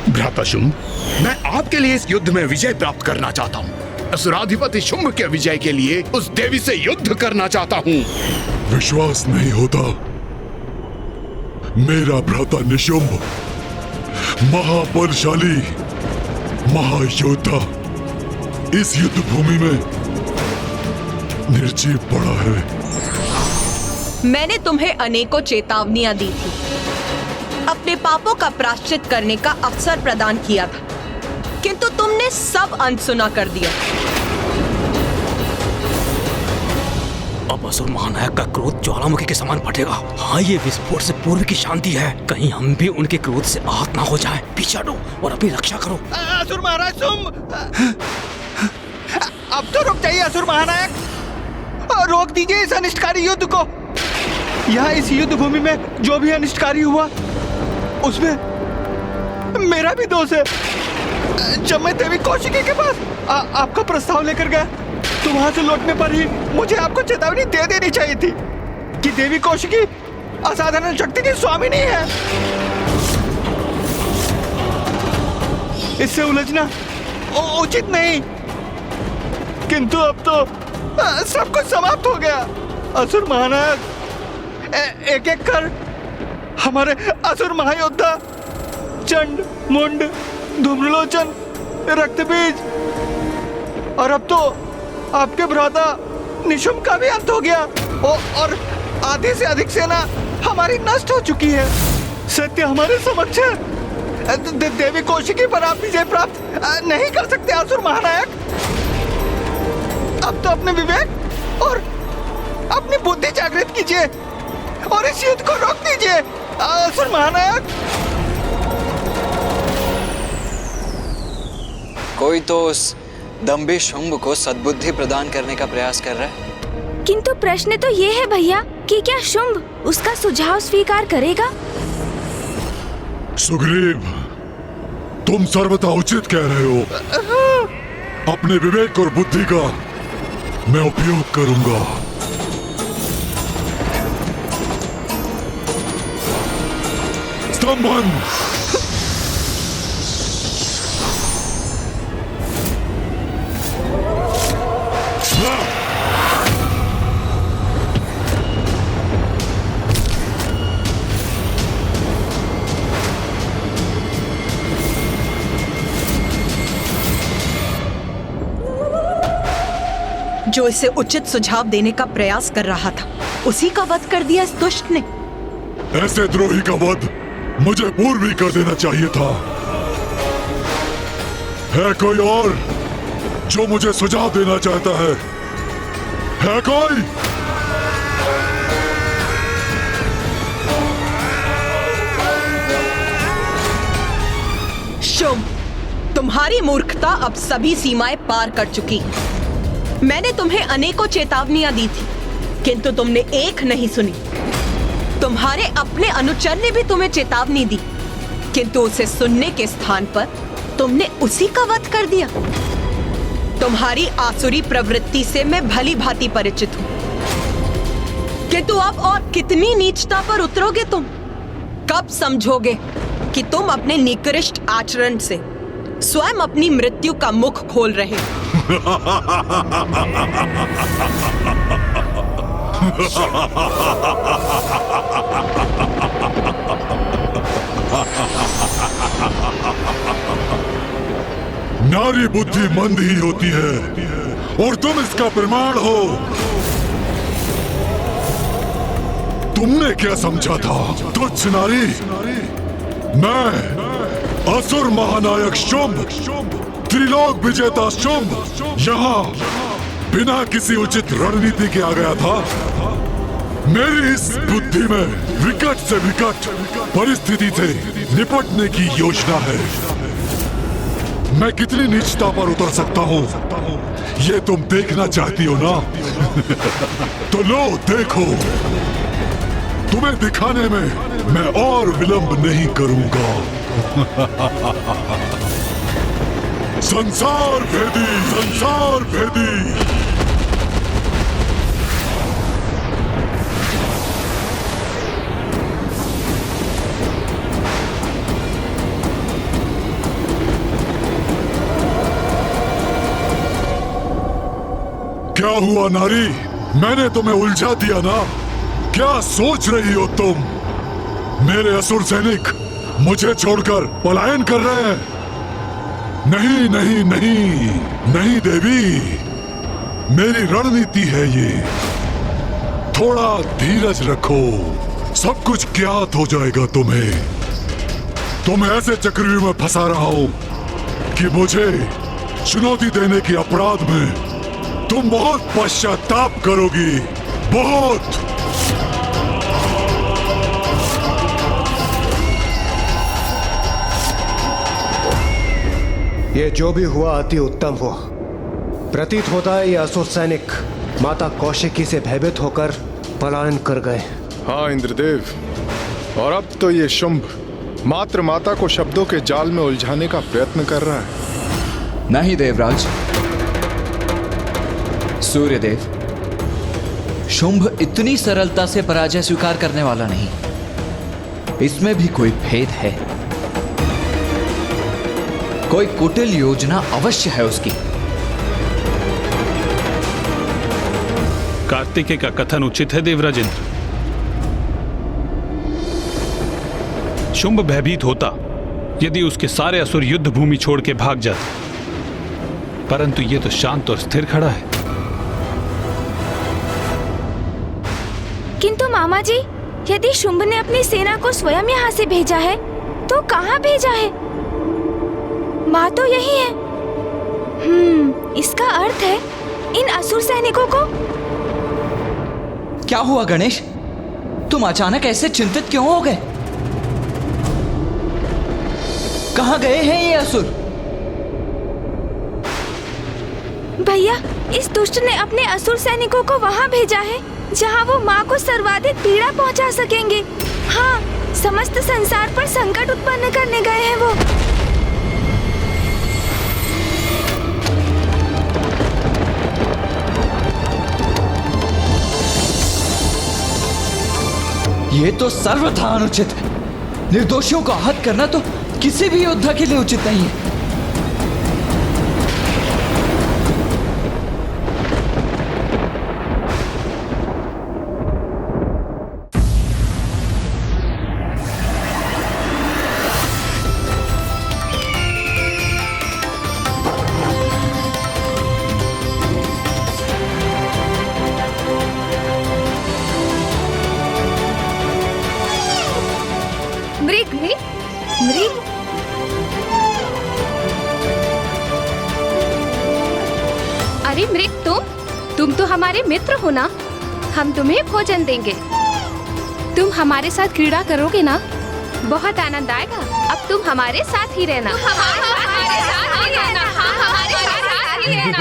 भ्राता शुंभ, मैं आपके लिए इस युद्ध में विजय प्राप्त करना चाहता हूँ। असुराधिपति शुंभ के विजय के लिए उस देवी से युद्ध करना चाहता हूँ। विश्वास नहीं होता? मेरा भ्राता निशुंभ महाबलशाली महायोद्धा इस युद्ध भूमि में निर्जीव पड़ा है। मैंने तुम्हें अनेकों चेतावनियां दी थी, अपने पापों का प्रायश्चित करने का अवसर प्रदान किया था, किंतु तुमने सब अनसुना कर दिया। अब असुर महानायक का क्रोध ज्वालामुखी के समान फटेगा। हाँ, ये विस्फोट से पूर्व की शांति है, कहीं हम भी उनके क्रोध से आहत ना हो जाए। पीछे हटो और अपनी रक्षा करो। असुर महाराज शुंभ, अब तो रुक जाइए असुर महानायक, रोक दीजिए इस अनिष्टकारी युद्ध को। यहाँ इस युद्ध भूमि में जो भी अनिष्टकारी हुआ उसमें मेरा भी दोष है। जब मैं देवी कौशिकी के पास आपका प्रस्ताव लेकर गया तो वहां से लौटने पर ही मुझे आपको चेतावनी दे देनी चाहिए थी कि देवी कौशिकी असाधारण शक्ति की स्वामी नहीं है। इससे उलझना उचित नहीं, किंतु अब तो सब कुछ समाप्त हो गया। असुर महानायक एक एक कर हमारे असुर महायोद्धा चंड, मुंड, धूम्रलोचन, रक्तबीज और अब तो आपके भ्राता निशुंभ का भी अंत हो गया और आधे से अधिक सेना हमारी नष्ट हो चुकी है। सत्य हमारे समक्ष है। देवी कौशिकी पर आप विजय प्राप्त नहीं कर सकते असुर महानायक। अब तो अपने विवेक और अपनी बुद्धि जागृत कीजिए और इस युद्ध को रोक दीजिए असुर महानायक। कोई तो उस दंभी शुंभ को सद्बुद्धि प्रदान करने का प्रयास कर रहा है। किंतु प्रश्न तो ये है भैया कि क्या शुंभ उसका सुझाव स्वीकार करेगा? सुग्रीव, तुम सर्वथा उचित कह रहे हो। अपने विवेक और बुद्धि का मैं उपयोग करूंगा। स्तंभन! जो इसे उचित सुझाव देने का प्रयास कर रहा था उसी का वध कर दिया इस दुष्ट ने। ऐसे द्रोही का वध मुझे पूर्व ही कर देना चाहिए था। है कोई और जो मुझे सुझाव देना चाहता है? है कोई? शुंभ, तुम्हारी मूर्खता अब सभी सीमाएं पार कर चुकी। मैंने तुम्हें अनेकों चेतावनियां दी थी, किंतु तुमने एक नहीं सुनी। तुम्हारे अपने अनुचर ने भी तुम्हें चेतावनी दी, किंतु उसे सुनने के स्थान पर तुमने उसी का वध कर दिया। तुम्हारी आसुरी प्रवृत्ति से मैं भली भांति परिचित हूं, किंतु अब और कितनी नीचता पर उतरोगे तुम? कब समझोगे कि तुम अपने निकृष्ट आचरण से स्वयं अपनी मृत्यु का मुख खोल रहे हो? नारी बुद्धि मंद ही होती है और तुम इसका प्रमाण हो। तुमने क्या समझा था तुच्छ नारी? मैं असुर महानायक शुंभ, त्रिलोक विजेता शुंभ, यहाँ बिना किसी उचित रणनीति के आ गया था। मेरी इस बुद्धि में विकट से विकट परिस्थिति से निपटने की योजना है। मैं कितनी नीचता पर उतर सकता हूँ, ये तुम देखना चाहती हो ना? तो लो देखो, तुम्हें दिखाने में मैं और विलंब नहीं करूंगा। संसार भेदी, संसार भेदी। क्या हुआ नारी? मैंने तुम्हें उलझा दिया ना? क्या सोच रही हो तुम? मेरे असुर सैनिक मुझे छोड़कर पलायन कर रहे हैं? नहीं नहीं नहीं नहीं देवी, मेरी रणनीति है ये। थोड़ा धीरज रखो, सब कुछ ज्ञात हो जाएगा तुम्हें। तुम ऐसे चक्रव्यूह में फंसा रहा हो कि मुझे चुनौती देने के अपराध में तुम बहुत पश्चाताप करोगी, बहुत। ये जो भी हुआ अति उत्तम हुआ। प्रतीत होता है ये असुर सैनिक माता कौशिकी से भयभीत होकर पलायन कर गए। हाँ इंद्रदेव, और अब तो ये शुंभ मात्र माता को शब्दों के जाल में उलझाने का प्रयत्न कर रहा है। नहीं देवराज, सूर्यदेव, शुंभ इतनी सरलता से पराजय स्वीकार करने वाला नहीं। इसमें भी कोई भेद है, कोई कुटिल योजना अवश्य है उसकी। कार्तिकेय का कथन उचित है देवराज इंद्र। शुंभ भयभीत होता यदि उसके सारे असुर युद्ध भूमि छोड़ के भाग जाते, परंतु ये तो शांत और स्थिर खड़ा है। किंतु मामा जी, यदि शुंभ ने अपनी सेना को स्वयं यहाँ से भेजा है तो कहाँ भेजा है? बात तो यही है। इसका अर्थ है इन असुर सैनिकों को। क्या हुआ गणेश? तुम अचानक ऐसे चिंतित क्यों हो गए? कहाँ गए हैं ये असुर? भैया, इस दुष्ट ने अपने असुर सैनिकों को वहाँ भेजा है जहाँ वो माँ को सर्वाधिक पीड़ा पहुँचा सकेंगे। हाँ, समस्त संसार पर संकट उत्पन्न करने गए हैं वो। ये तो सर्वथा अनुचित है। निर्दोषियों को आहत करना तो किसी भी योद्धा के लिए उचित नहीं है। अरे मृग, तुम तो हमारे मित्र हो ना। हम तुम्हें भोजन देंगे। तुम हमारे साथ क्रीड़ा करोगे ना? बहुत आनंद आएगा। अब तुम हमारे साथ ही रहना। हमारे साथ ही रहना। हमारे साथ ही रहना।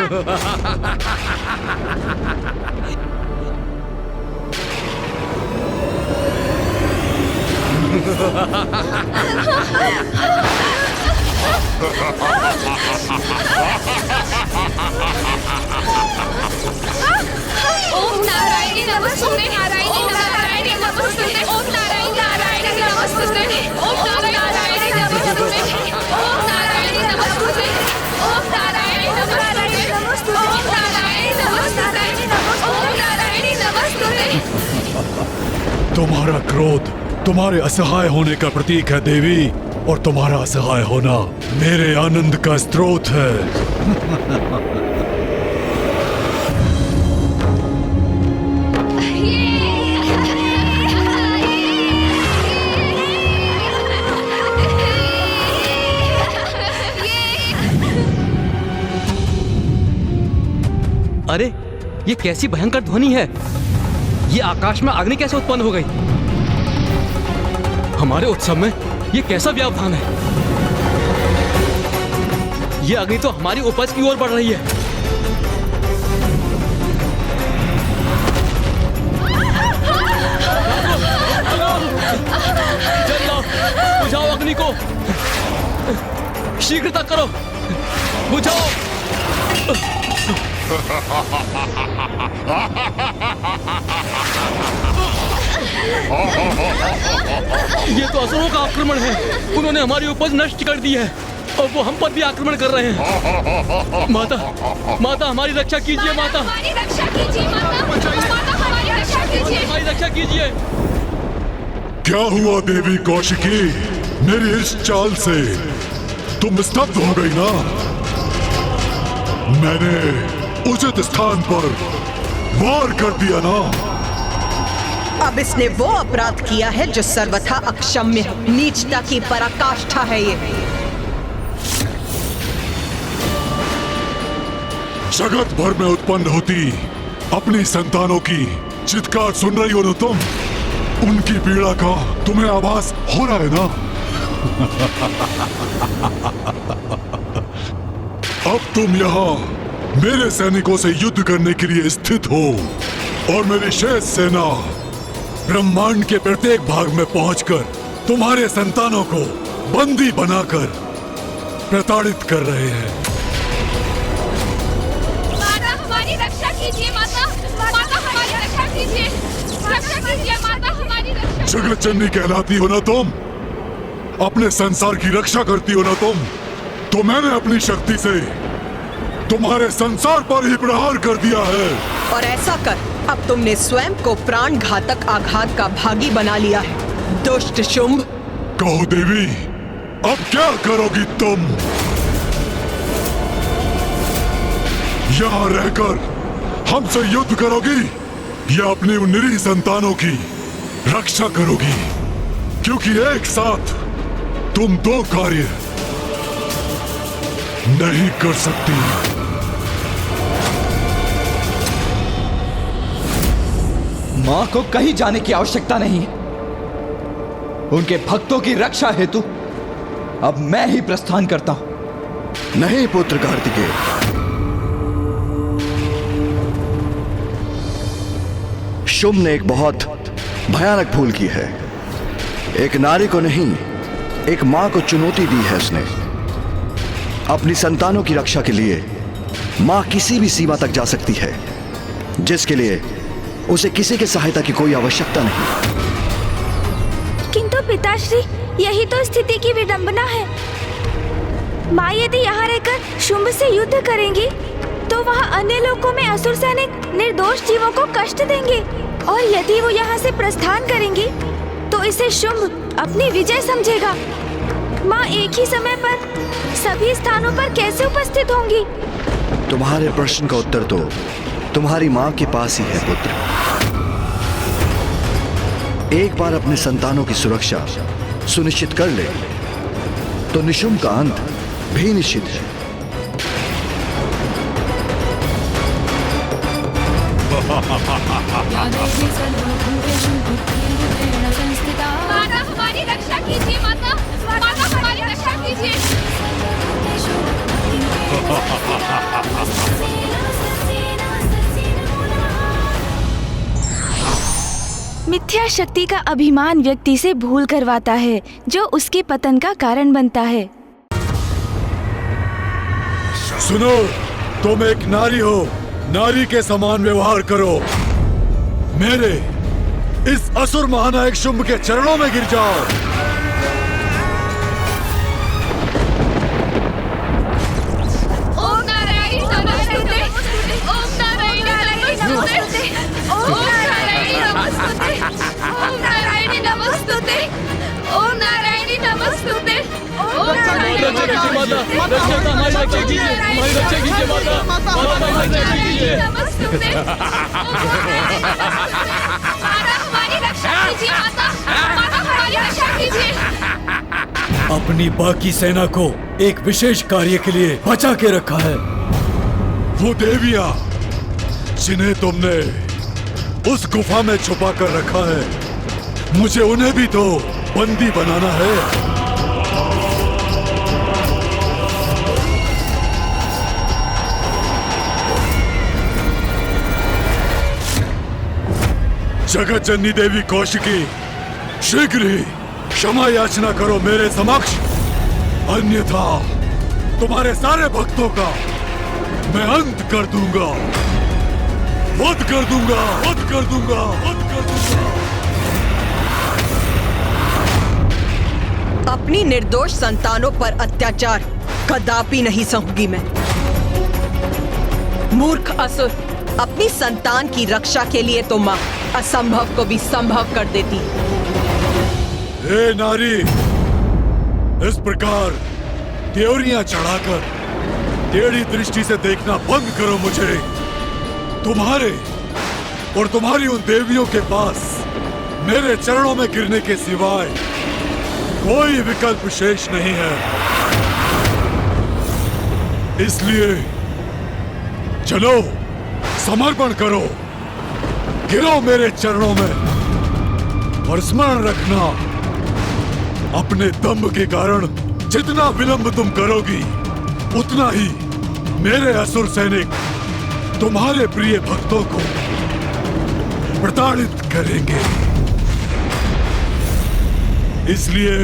ओम नारायणी नमस्ते, नारायणी नारायणी नमस्ते, ओम नारायणी नारायणी नमस्ते, ओम नारायणी नमस्ते, ओम नारायणी नमस्ते, ओम नारायणी नमस्ते, ओम नारायणी नमस्ते, ओम नारायणी नमस्ते। तुम्हारा क्रोध तुम्हारे असहाय होने का प्रतीक है देवी, और तुम्हारा असहाय होना मेरे आनंद का स्रोत है। अरे ये कैसी भयंकर ध्वनि है? ये आकाश में अग्नि कैसे उत्पन्न हो गई? हमारे उत्सव में ये कैसा व्यवधान है? ये अग्नि तो हमारी उपज की ओर बढ़ रही है। जलाओ, बुझाओ अग्नि को, शीघ्रता करो, बुझाओ। ये तो असुरों का आक्रमण है। उन्होंने हमारी उपज नष्ट कर दी है और वो हम पर भी आक्रमण कर रहे हैं। माता, माता हमारी रक्षा कीजिए। माता हमारी रक्षा कीजिए। माता, माता हमारी रक्षा कीजिए। हमारी रक्षा कीजिए। क्या हुआ देवी कौशिकी? मेरी इस चाल से तुम स्तब्ध हो गई ना? मैंने उचित स्थान पर वार कर दिया ना? अब इसने वो अपराध किया है जो सर्वथा अक्षम्य है। नीचता की पराकाष्ठा है ये। जगत भर में उत्पन्न होती अपनी संतानों की चित्कार सुन रही हो ना तुम? उनकी पीड़ा का तुम्हें आभास हो रहा है ना? अब तुम यहाँ मेरे सैनिकों से युद्ध करने के लिए स्थित हो और मेरी शेष सेना ब्रह्मांड के प्रत्येक भाग में पहुंचकर तुम्हारे संतानों को बंदी बनाकर प्रताड़ित कर रहे हैं। माता हमारी रक्षा कीजिए। माता, माता हमारी रक्षा कीजिए। रक्षा कीजिए माता, हमारी रक्षा। जगत जननी कहलाती हो ना तुम? अपने संसार की रक्षा करती हो ना तुम? तो मैंने अपनी शक्ति से तुम्हारे संसार पर ही प्रहार कर दिया है। और ऐसा कर अब तुमने स्वयं को प्राण घातक आघात का भागी बना लिया है, दुष्ट शुंभ। कहो देवी, अब क्या करोगी तुम? यहाँ रहकर हमसे युद्ध करोगी या अपनी उन निरीह संतानों की रक्षा करोगी? क्योंकि एक साथ तुम दो कार्य नहीं कर सकती। मां को कहीं जाने की आवश्यकता नहीं है। उनके भक्तों की रक्षा हेतु अब मैं ही प्रस्थान करता हूं। नहीं पुत्र कार्तिकेय, शुंभ ने एक बहुत भयानक भूल की है। एक नारी को नहीं, एक मां को चुनौती दी है उसने। अपनी संतानों की रक्षा के लिए मां किसी भी सीमा तक जा सकती है, जिसके लिए उसे किसी की सहायता की कोई आवश्यकता नहीं। किंतु पिताश्री, यही तो स्थिति की विडंबना है। माँ यदि यहाँ रहकर शुंभ से युद्ध करेंगी तो वहाँ अन्य लोकों में असुर सैनिक निर्दोष जीवों को कष्ट देंगे, और यदि वो यहाँ से प्रस्थान करेंगी तो इसे शुंभ अपनी विजय समझेगा। माँ एक ही समय पर सभी स्थानों पर कैसे उपस्थित होंगी? तुम्हारे प्रश्न का उत्तर तो तुम्हारी मां के पास ही है पुत्र। एक बार अपने संतानों की सुरक्षा सुनिश्चित कर ले तो निशुंभ का अंत भी निश्चित है। माता हमारी रक्षा कीजिए। माता, माता हमारी रक्षा कीजिए। मिथ्या शक्ति का अभिमान व्यक्ति से भूल करवाता है, जो उसके पतन का कारण बनता है। सुनो, तुम एक नारी हो, नारी के समान व्यवहार करो। मेरे इस असुर महानायक शुंभ के चरणों में गिर जाओ। ओम नारायण नमस्ते। ओम नारायण नमस्ते। ओम नारायण नमस्ते। ओम नारायण नमस्ते। ओम नारायण नमस्ते। ओम नारायण अपनी बाकी सेना को एक विशेष कार्य के लिए बचा के रखा है। वो देवियां जिन्हें तुमने उस गुफा में छुपा कर रखा है, मुझे उन्हें भी तो बंदी बनाना है। जगत जननी देवी कौशिकी, शीघ्र ही क्षमा याचना करो मेरे समक्ष, अन्यथा तुम्हारे सारे भक्तों का मैं अंत कर दूंगा, वध कर दूंगा, वध कर दूंगा, वध कर दूंगा। अपनी निर्दोष संतानों पर अत्याचार कदापि नहीं सहूंगी मैं। मूर्ख असुर, अपनी संतान की रक्षा के लिए तो मां असंभव को भी संभव कर देती। हे नारी, इस प्रकार त्योरियां चढ़ाकर टेढ़ी दृष्टि से देखना बंद करो मुझे। तुम्हारे और तुम्हारी उन देवियों के पास मेरे चरणों में गिरने के सिवाय कोई विकल्प शेष नहीं है। इसलिए चलो, समर्पण करो, गिरो मेरे चरणों में और स्मरण रखना, अपने दम्भ के कारण जितना विलंब तुम करोगी, उतना ही मेरे असुर सैनिक तुम्हारे प्रिय भक्तों को प्रताड़ित करेंगे। इसलिए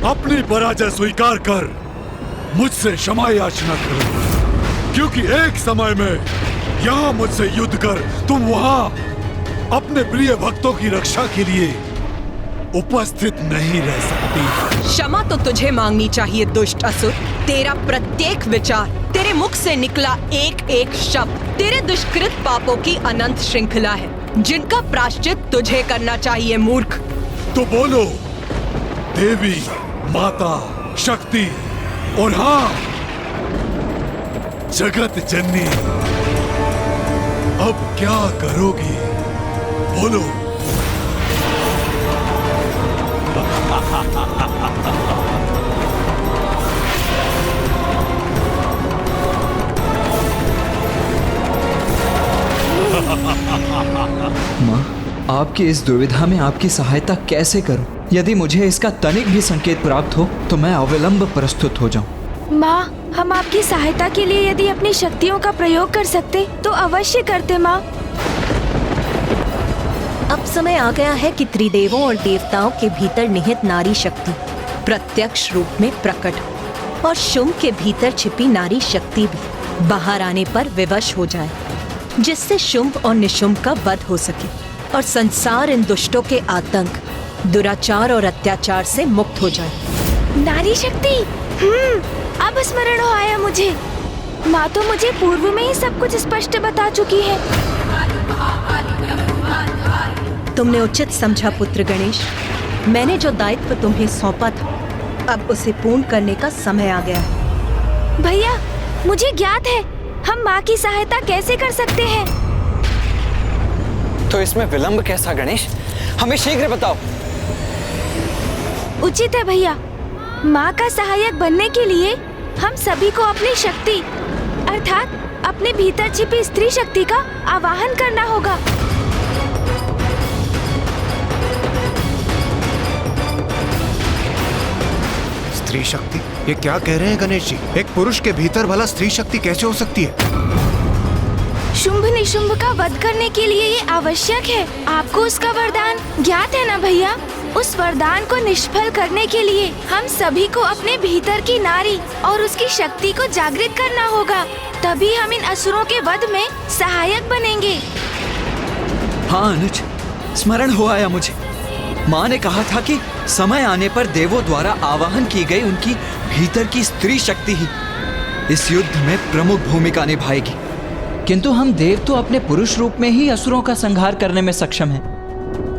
अपनी पराजय स्वीकार कर मुझसे क्षमा याचना करो, क्योंकि एक समय में यहाँ मुझसे युद्ध कर तुम वहाँ अपने प्रिय भक्तों की रक्षा के लिए उपस्थित नहीं रह सकती। क्षमा तो तुझे मांगनी चाहिए दुष्ट असुर। तेरा प्रत्येक विचार, तेरे मुख से निकला एक एक शब्द तेरे दुष्कृत पापों की अनंत श्रृंखला है, जिनका प्रायश्चित तुझे करना चाहिए मूर्ख। तो बोलो देवी, माता, शक्ति और हाँ जगत जननी, अब क्या करोगी? बोलो। माँ, आपकी इस दुविधा में आपकी सहायता कैसे करूं? यदि मुझे इसका तनिक भी संकेत प्राप्त हो तो मैं अविलंब प्रस्तुत हो जाऊं। माँ, हम आपकी सहायता के लिए यदि अपनी शक्तियों का प्रयोग कर सकते तो अवश्य करते माँ। अब समय आ गया है कि त्रिदेवों और देवताओं के भीतर निहित नारी शक्ति प्रत्यक्ष रूप में प्रकट हो और शुंभ के भीतर छिपी नारी शक्ति भी बाहर आने पर विवश हो जाए, जिससे शुंभ और निशुंभ का वध हो सके और संसार इन दुष्टों के आतंक, दुराचार और अत्याचार से मुक्त हो जाए। नारी शक्ति, अब स्मरण हो आया मुझे। माँ तो मुझे पूर्व में ही सब कुछ स्पष्ट बता चुकी है। तुमने उचित समझा पुत्र गणेश। मैंने जो दायित्व तुम्हें सौंपा था, अब उसे पूर्ण करने का समय आ गया है। भैया, मुझे ज्ञात है हम माँ की सहायता कैसे कर सकते हैं। तो इसमें विलंब कैसा गणेश? हमें शीघ्र बताओ। उचित है भैया, माँ का सहायक बनने के लिए हम सभी को अपनी शक्ति अर्थात अपने भीतर छिपी स्त्री शक्ति का आवाहन करना होगा। स्त्री शक्ति? ये क्या कह रहे हैं गणेश जी? एक पुरुष के भीतर भला स्त्री शक्ति कैसे हो सकती है? शुंभ निशुंभ का वध करने के लिए ये आवश्यक है। आपको उसका वरदान ज्ञात है ना भैया? उस वरदान को निष्फल करने के लिए हम सभी को अपने भीतर की नारी और उसकी शक्ति को जागृत करना होगा, तभी हम इन असुरों के वध में सहायक बनेंगे। हाँ अनुज, स्मरण हो आया मुझे। माँ ने कहा था कि समय आने पर देवों द्वारा आवाहन की गई उनकी भीतर की स्त्री शक्ति ही इस युद्ध में प्रमुख भूमिका निभाएगी। किंतु हम देव तो अपने पुरुष रूप में ही असुरों का संहार करने में सक्षम हैं।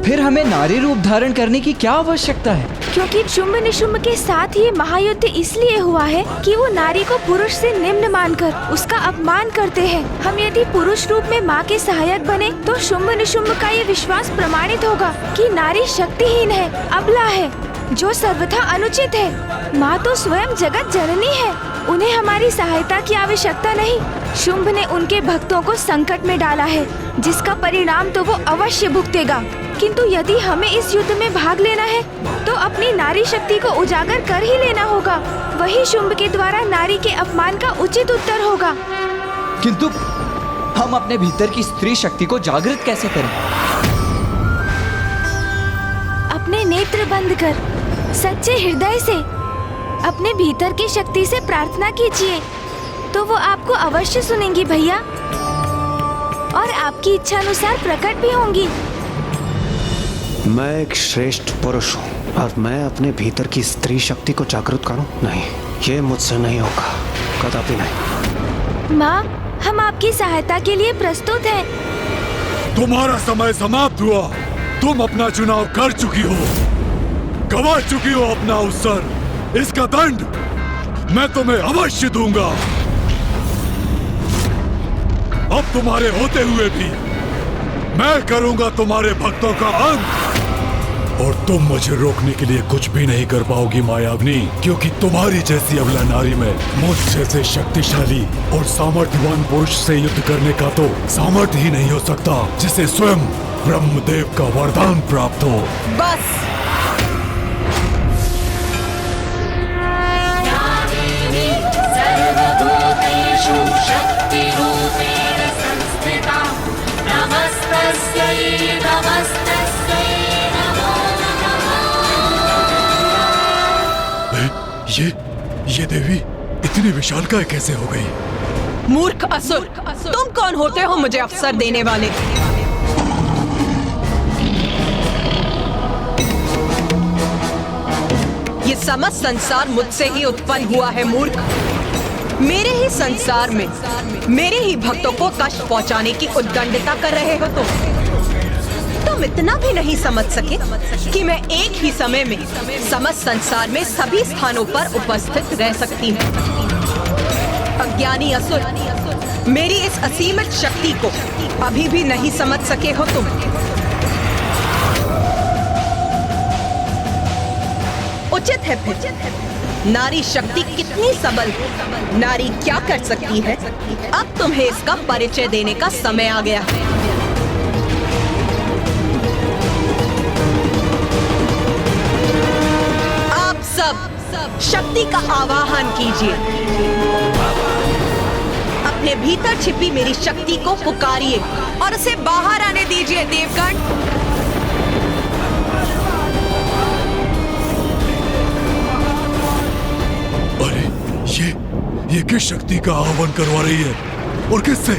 फिर हमें नारी रूप धारण करने की क्या आवश्यकता है? क्योंकि शुंभ निशुंभ के साथ ये महायुद्ध इसलिए हुआ है कि वो नारी को पुरुष से निम्न मानकर उसका अपमान करते हैं। हम यदि पुरुष रूप में माँ के सहायक बने तो शुंभ निशुंभ का ये विश्वास प्रमाणित होगा कि नारी शक्तिहीन है, अबला है, जो सर्वथा अनुचित है। माँ तो स्वयं जगत जननी है, उन्हें हमारी सहायता की आवश्यकता नहीं। शुंभ ने उनके भक्तों को संकट में डाला है, जिसका परिणाम तो वो अवश्य भुगतेगा। किंतु यदि हमें इस युद्ध में भाग लेना है तो अपनी नारी शक्ति को उजागर कर ही लेना होगा। वही शुंभ के द्वारा नारी के अपमान का उचित उत्तर होगा। किंतु हम अपने भीतर की स्त्री शक्ति को जागृत कैसे करें? अपने नेत्र बंद कर सच्चे हृदय से अपने भीतर की शक्ति से प्रार्थना कीजिए, तो वो आपको अवश्य सुनेंगी भैया, और आपकी इच्छा अनुसार प्रकट भी होंगी। मैं एक श्रेष्ठ पुरुष हूँ और मैं अपने भीतर की स्त्री शक्ति को जागृत करूँ? नहीं, ये मुझसे नहीं होगा, कदापि नहीं। माँ, हम आपकी सहायता के लिए प्रस्तुत हैं। तुम्हारा समय समाप्त हुआ। तुम अपना चुनाव कर चुकी हो, गवा चुकी हो अपना अवसर। इसका दंड मैं तुम्हें अवश्य दूंगा। अब तुम्हारे होते हुए भी मैं करूंगा तुम्हारे भक्तों का अंत, और तुम मुझे रोकने के लिए कुछ भी नहीं कर पाओगी मायावनी, क्योंकि तुम्हारी जैसी अबला नारी में मुझ जैसे शक्तिशाली और सामर्थ्यवान पुरुष से युद्ध करने का तो सामर्थ्य ही नहीं हो सकता, जिसे स्वयं ब्रह्मदेव का वरदान प्राप्त हो। बस ये देवी इतनी विशालकाय कैसे हो गई? मूर्ख असुर, तुम कौन होते हो मुझे अवसर देने वाले? ये समस्त संसार मुझसे ही उत्पन्न हुआ है मूर्ख। मेरे ही संसार में मेरे ही भक्तों को कष्ट पहुंचाने की उद्दंडता कर रहे हो तुम इतना भी नहीं समझ सके कि मैं एक ही समय में समस्त संसार में सभी स्थानों पर उपस्थित रह सकती हूँ। अज्ञानी असुर, मेरी इस असीमित शक्ति को अभी भी नहीं समझ सके हो तुम। उचित है फिर, नारी शक्ति कितनी सबल, नारी क्या कर सकती है, अब तुम्हें इसका परिचय देने का समय आ गया है। आप सब शक्ति का आवाहन कीजिए, अपने भीतर छिपी मेरी शक्ति को पुकारिए और उसे बाहर आने दीजिए देवगण। ये किस शक्ति का आह्वान करवा रही है और किससे?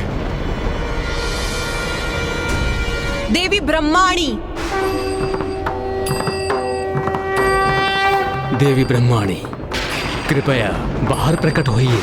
देवी ब्रह्माणी। देवी ब्रह्माणी, कृपया बाहर प्रकट होइए।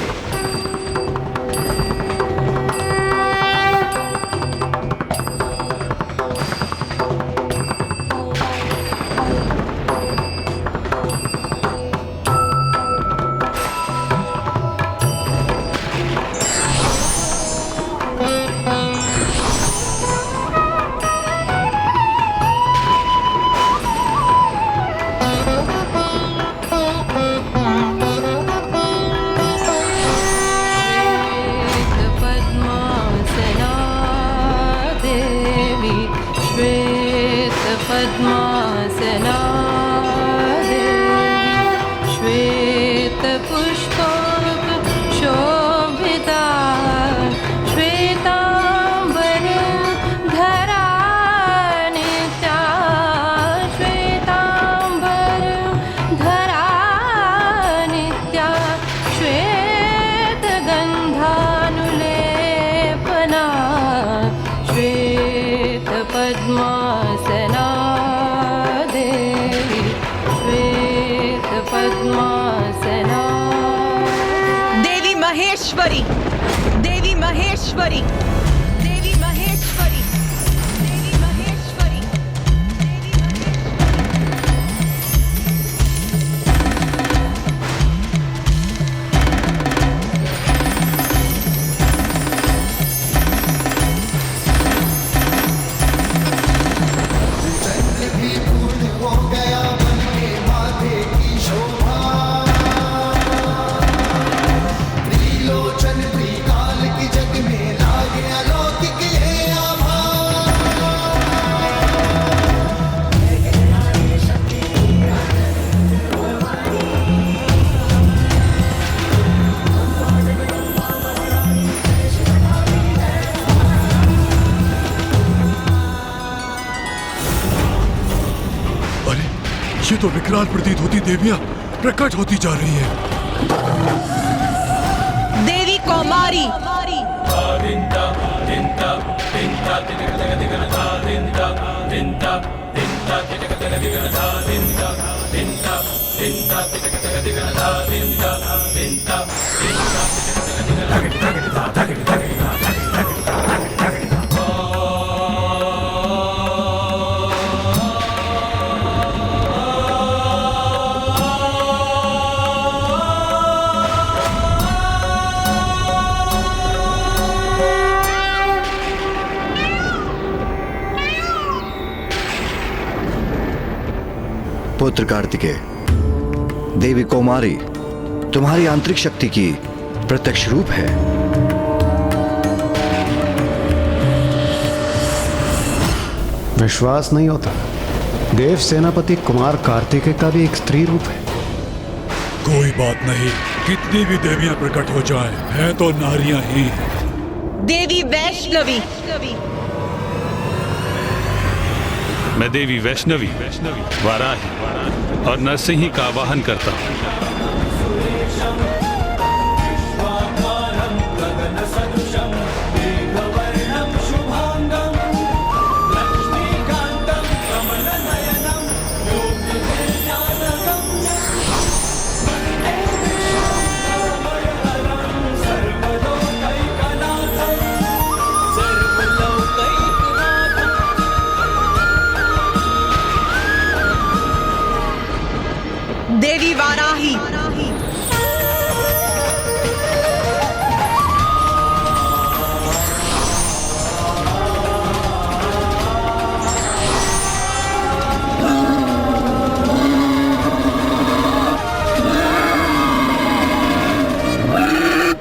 देवी महेश्वरी, देवी महेश्वरी, देवी महेश्वरी, देवी महेश्वरी। त्रिलोचन त्रिकाल की जग तो विकराल प्रतीत होती देवियां प्रकट होती जा रही हैं। देवी कौमारी पुत्र कार्तिकेय, देवी कौमारी तुम्हारी आंतरिक शक्ति की प्रत्यक्ष रूप है। विश्वास नहीं होता। देव सेनापति कुमार कार्तिकेय का भी एक स्त्री रूप है। कोई बात नहीं, कितनी भी देवियां प्रकट हो जाएं, हैं तो नारियां ही। देवी वैष्णवी मैं देवी वैष्णवी वाराही और नरसिंही का आवाहन करता हूँ। देवी वाराही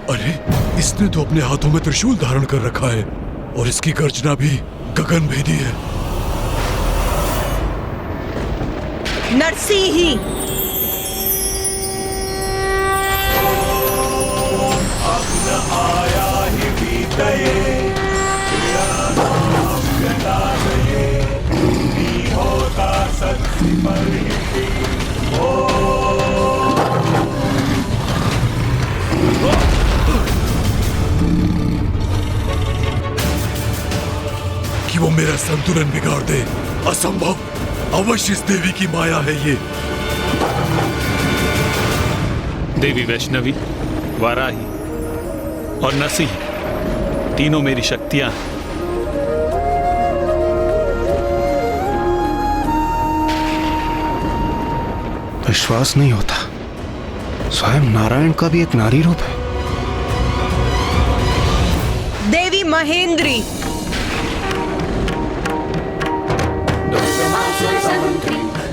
अरे, इसने तो अपने हाथों में त्रिशूल धारण कर रखा है और इसकी गर्जना भी गगन भेदी है। नरसिंही कि वो मेरा संतुलन बिगाड़ दे, असंभव। अवश्य इस देवी की माया है ये। देवी वैष्णवी, वाराही और नरसिंह तीनों मेरी शक्तियां हैं। विश्वास नहीं होता। स्वयं नारायण का भी एक नारी रूप है। देवी महेंद्री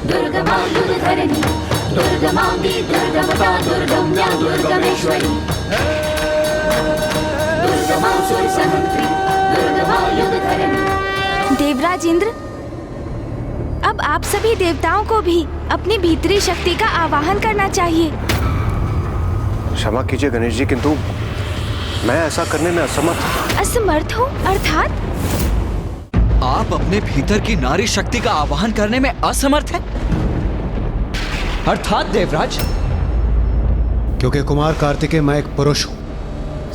दुर्गमायुर्धरणी दुर्गमांगी दुर्गमता दुर्गम्या दुर्गमेश्वरी दुर्गमासुरसहंत्री दुर्गमायुर्धरणी। देवराज इंद्र, अब आप सभी देवताओं को भी अपनी भीतरी शक्ति का आवाहन करना चाहिए। क्षमा कीजिए गणेश जी, किंतु मैं ऐसा करने में असमर्थ। असमर्थ हो अर्थात? आप अपने भीतर की नारी शक्ति का आवाहन करने में असमर्थ हैं? अर्थात देवराज? क्योंकि कुमार कार्तिकेय मैं एक पुरुष हूं,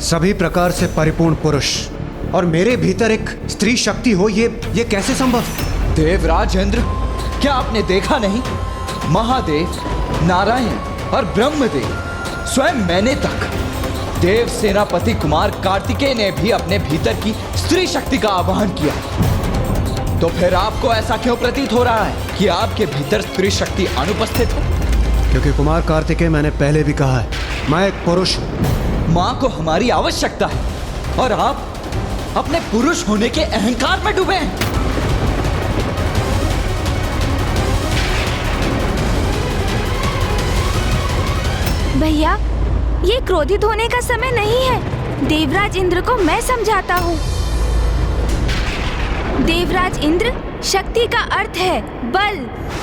सभी प्रकार से परिपूर्ण पुरुष, और मेरे भीतर एक स्त्री शक्ति हो, ये कैसे संभव? देवराज इंद्र, क्या आपने देखा नहीं? महादेव, नारायण और ब्रह्मदेव, स्वयं मैंने तक, देव सेनापति कुमार कार्तिकेय ने भी अपने भीतर की स्त्री शक्ति का आवाहन किया। तो फिर आपको ऐसा क्यों प्रतीत हो रहा है कि आपके भीतर स्त्री शक्ति अनुपस्थित है? क्योंकि कुमार कार्तिकेय, मैंने पहले भी कहा है, मैं एक पुरुष हूं। मां को हमारी आवश्यकता है और आप अपने पुरुष होने के अहंकार में डूबे हैं। भैया, ये क्रोधित होने का समय नहीं है। देवराज इंद्र को मैं समझाता हूँ। देवराज इंद्र, शक्ति का अर्थ है बल,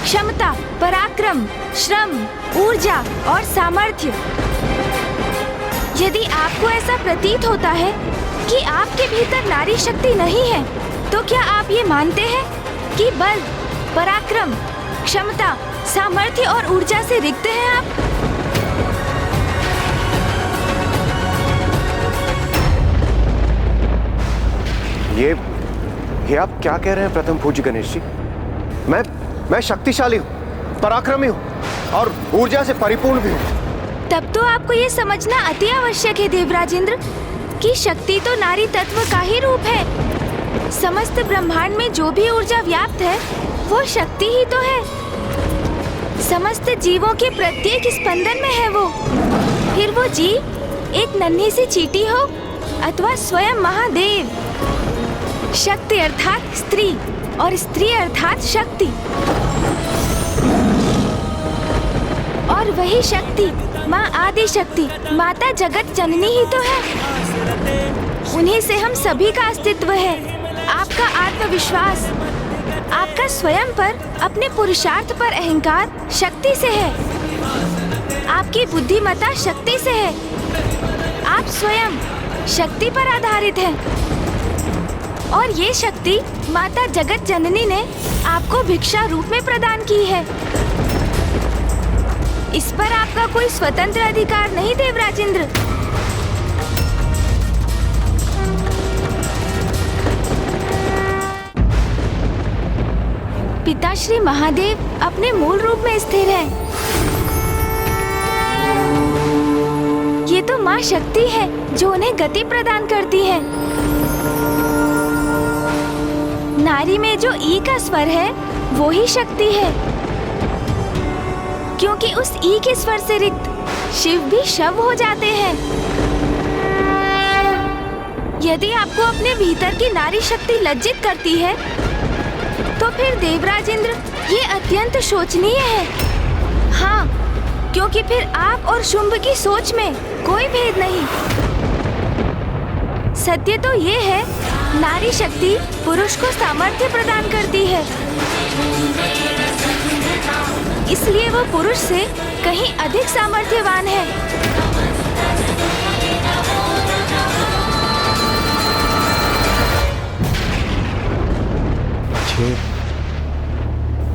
क्षमता, पराक्रम, श्रम, ऊर्जा और सामर्थ्य। यदि आपको ऐसा प्रतीत होता है कि आपके भीतर नारी शक्ति नहीं है, तो क्या आप ये मानते हैं कि बल, पराक्रम, क्षमता सामर्थ्य और ऊर्जा से रिक्त हैं आप। ये आप क्या कह रहे हैं प्रथम पूज्य गणेश जी? मैं शक्तिशाली हूँ, पराक्रमी हूँ और ऊर्जा से परिपूर्ण भी हूँ। तब तो आपको ये समझना अति आवश्यक है देवराजेंद्र कि शक्ति तो नारी तत्व का ही रूप है। समस्त ब्रह्मांड में जो भी ऊर्जा व्याप्त है वो शक्ति ही तो है। समस्त जीवों के प्रत्येक स्पंदन में है वो। फिर वो जीव एक नन्ही सी चींटी हो अथवा स्वयं महादेव। शक्ति अर्थात स्त्री और स्त्री अर्थात शक्ति, और वही शक्ति माँ आदि शक्ति, माता जगत जननी ही तो है। उन्हीं से हम सभी का अस्तित्व है। आपका आत्मविश्वास, आपका स्वयं पर, अपने पुरुषार्थ पर अहंकार शक्ति से है। आपकी बुद्धिमत्ता शक्ति से है। आप स्वयं शक्ति पर आधारित हैं। और ये शक्ति माता जगत जननी ने आपको भिक्षा रूप में प्रदान की है। इस पर आपका कोई स्वतंत्र अधिकार नहीं देवराजेंद्र। पिताश्री महादेव अपने मूल रूप में स्थिर हैं। ये तो माँ शक्ति है जो उन्हें गति प्रदान करती है। नारी में जो ई का स्वर है वो ही शक्ति है, क्योंकि उस ई के स्वर से रिक्त शिव भी शव हो जाते हैं। यदि आपको अपने भीतर की नारी शक्ति लज्जित करती है तो फिर देवराजेंद्र ये अत्यंत शोचनीय है। हाँ, क्योंकि फिर आप और शुंभ की सोच में कोई भेद नहीं। सत्य तो ये है, नारी शक्ति पुरुष को सामर्थ्य प्रदान करती है, इसलिए वो पुरुष से कहीं अधिक सामर्थ्यवान है।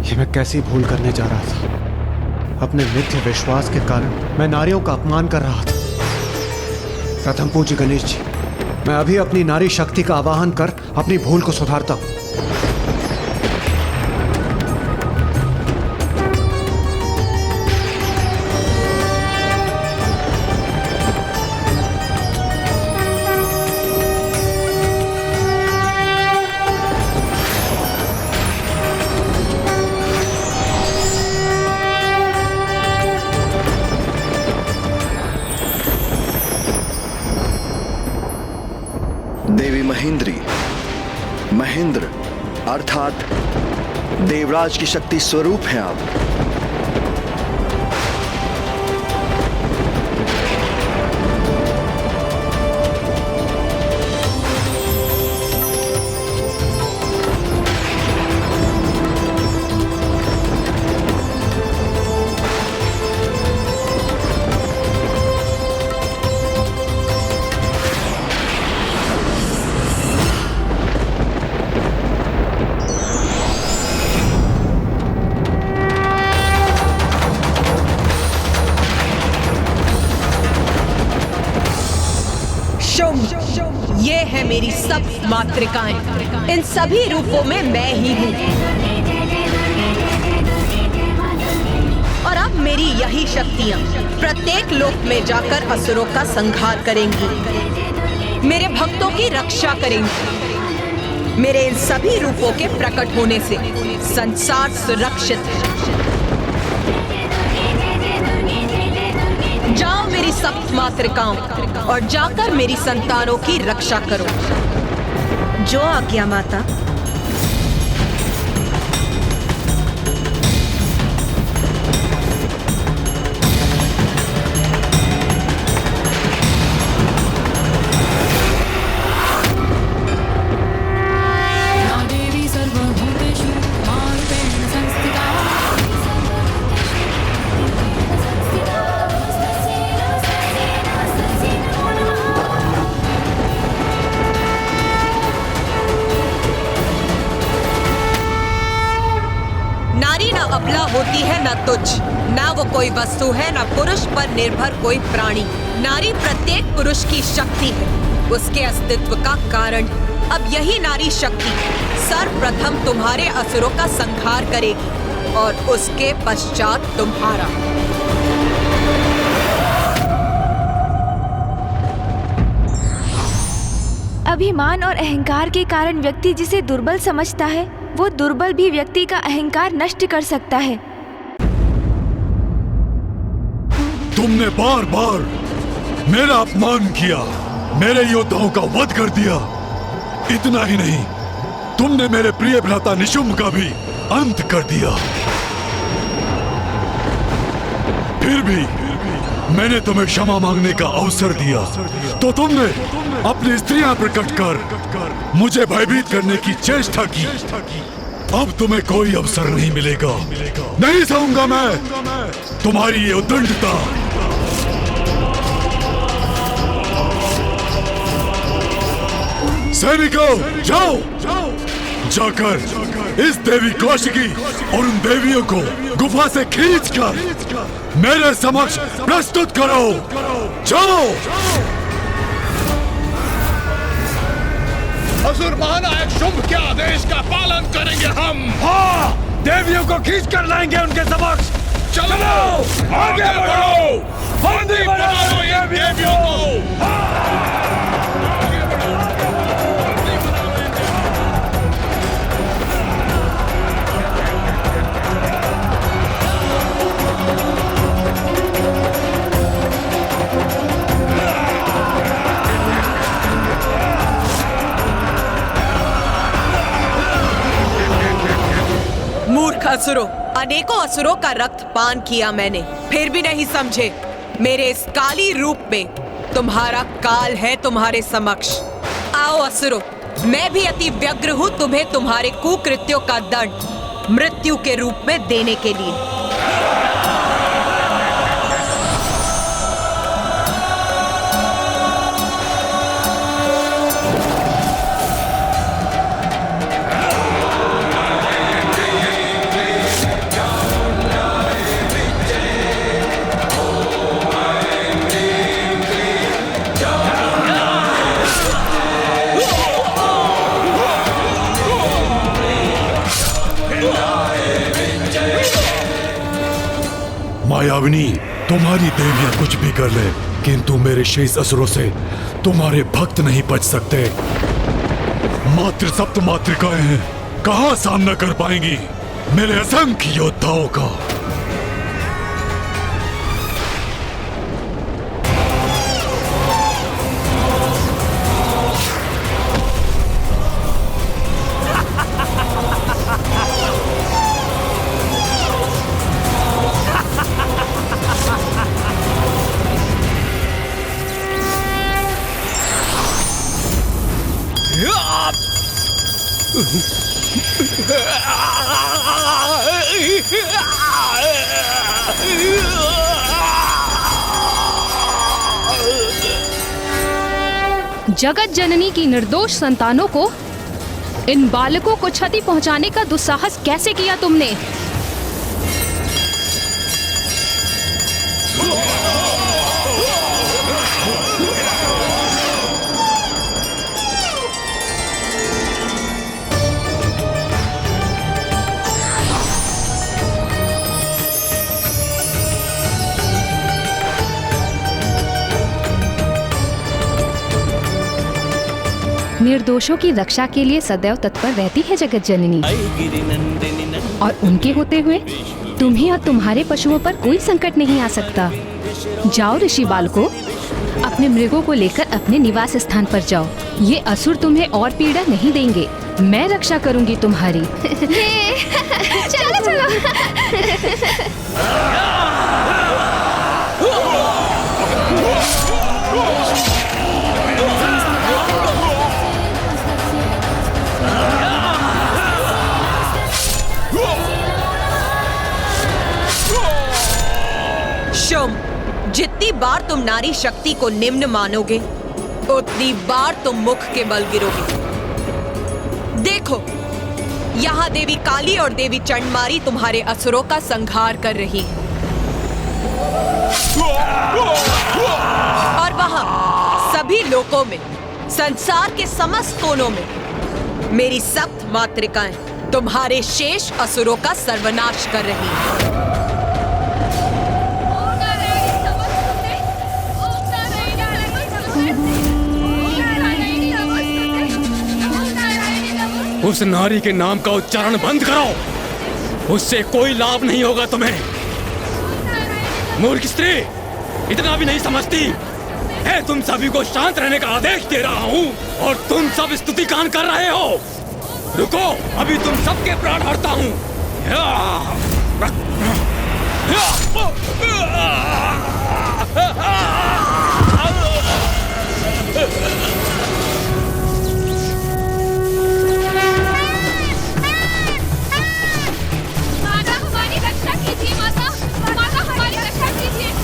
ये मैं कैसी भूल करने जा रहा था। अपने मिथ्य विश्वास के कारण मैं नारियों का अपमान कर रहा था। प्रथम पूज्य गणेश जी, मैं अभी अपनी नारी शक्ति का आवाहन कर अपनी भूल को सुधारता हूँ। देवी महेंद्र अर्थात देवराज की शक्ति स्वरूप हैं आप। ये है मेरी सब मातृकाएं। इन सभी रूपों में मैं ही हूँ। और अब मेरी यही शक्तियाँ प्रत्येक लोक में जाकर असुरों का संहार करेंगी, मेरे भक्तों की रक्षा करेंगी। मेरे इन सभी रूपों के प्रकट होने से संसार सुरक्षित है। जाओ मेरी सप्त मातृकाओं और जाकर मेरी संतानों की रक्षा करो। जो आज्ञा माता। तुच्छ। ना वो कोई वस्तु है, ना पुरुष पर निर्भर कोई प्राणी। नारी प्रत्येक पुरुष की शक्ति है, उसके अस्तित्व का कारण। अब यही नारी शक्ति सर्वप्रथम तुम्हारे असुरों का संहार करेगी और उसके पश्चात तुम्हारा। अभिमान और अहंकार के कारण व्यक्ति जिसे दुर्बल समझता है, वो दुर्बल भी व्यक्ति का अहंकार नष्ट कर सकता है। तुमने बार बार मेरा अपमान किया, मेरे योद्धाओं का वध कर दिया। इतना ही नहीं, तुमने मेरे प्रिय भ्राता निशुंभ का भी अंत कर दिया। फिर भी मैंने तुम्हें क्षमा मांगने का अवसर दिया, तो तुमने अपनी स्त्रियां प्रकट कर मुझे भयभीत करने की चेष्टा की। अब तुम्हें कोई अवसर नहीं मिलेगा। नहीं सहूंगा मैं तुम्हारी ये उद्दंडता। सैनिकों, जाओ जाकर इस देवी कौशिकी और उन देवियों को गुफा से खींचकर मेरे समक्ष प्रस्तुत करो। जाओ। असुर महानायक शुंभ के आदेश का पालन करेंगे हम। हाँ, देवियों को खींच कर लाएंगे उनके समक्ष। चलो आगे बढ़ो, बंदी बनाओ ये देवियों को। मूर्ख असुरों, अनेकों असुरों का रक्त पान किया मैंने, फिर भी नहीं समझे। मेरे इस काली रूप में तुम्हारा काल है तुम्हारे समक्ष। आओ असुरों, मैं भी अति व्यग्र हूँ तुम्हें तुम्हारे कुकृत्यों का दंड मृत्यु के रूप में देने के लिए। मायाविनी, तुम्हारी देवियां कुछ भी कर ले, किंतु मेरे शेष असुरों से तुम्हारे भक्त नहीं बच सकते। मात्र सप्त मातृकाएं हैं, कहां सामना कर पाएंगी मेरे असंख्य योद्धाओं का। जगत जननी की निर्दोष संतानों को, इन बालकों को क्षति पहुंचाने का दुस्साहस कैसे किया तुमने? निर्दोषों की रक्षा के लिए सदैव तत्पर रहती है जगत जननी, और उनके होते हुए तुम्हें और तुम्हारे पशुओं पर कोई संकट नहीं आ सकता। जाओ ऋषि बालको, अपने मृगों को लेकर अपने निवास स्थान पर जाओ। ये असुर तुम्हें और पीड़ा नहीं देंगे। मैं रक्षा करूंगी तुम्हारी। चलो चलो। जितनी बार तुम नारी शक्ति को निम्न मानोगे, उतनी बार तुम मुख के बल गिरोगे। देखो, यहाँ देवी काली और देवी चंडमारी तुम्हारे असुरों का संहार कर रही है। और वहाँ सभी लोकों में, संसार के समस्त कोनों में मेरी सप्त मातृकाएं तुम्हारे शेष असुरों का सर्वनाश कर रही हैं। उस नारी के नाम का उच्चारण बंद करो, उससे कोई लाभ नहीं होगा तुम्हें। मूर्ख स्त्री, इतना भी नहीं समझती है? तुम सभी को शांत रहने का आदेश दे रहा हूँ और तुम सब स्तुति गान कर रहे हो। रुको, अभी तुम सबके प्राण हरता हूँ।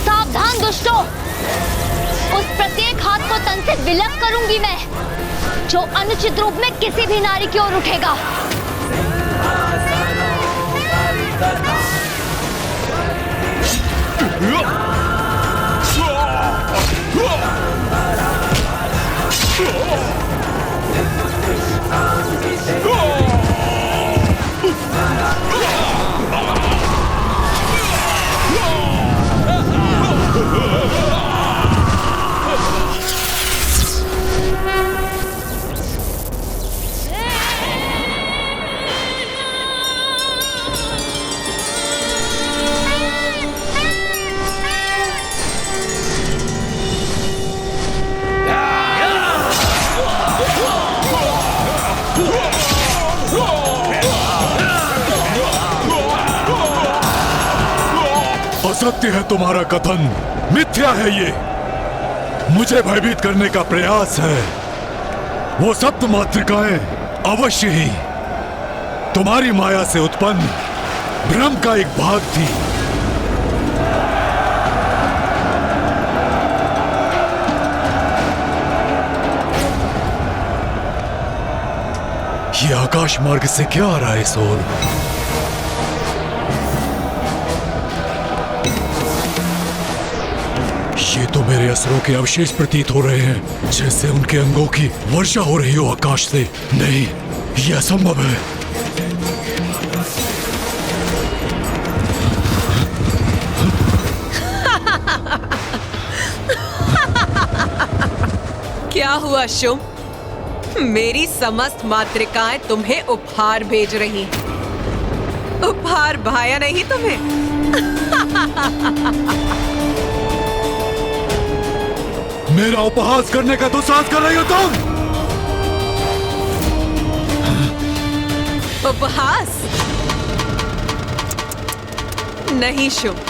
सावधान दुष्टों, उस प्रत्येक हाथ को तन से विलग करूंगी मैं, जो अनुचित रूप में किसी भी नारी की ओर उठेगा। असत्य है तुम्हारा कथन, मिथ्या है ये। मुझे भयभीत करने का प्रयास है। वो सप्त मातृकाएं अवश्य ही तुम्हारी माया से उत्पन्न ब्रह्म का एक भाग थी। ये आकाश मार्ग से क्या आ रहा है सोल? ये तो मेरे असुरों के अवशेष प्रतीत हो रहे हैं, जैसे उनके अंगों की वर्षा हो रही हो आकाश से। नहीं, यह असंभव है। क्या हुआ शुंभ? मेरी समस्त मातृकाएं तुम्हें उपहार भेज रही हैं। उपहार भाया नहीं तुम्हें? मेरा उपहास करने का दुस्साहस कर रही हो तुम? उपहास? नहीं शुंभ,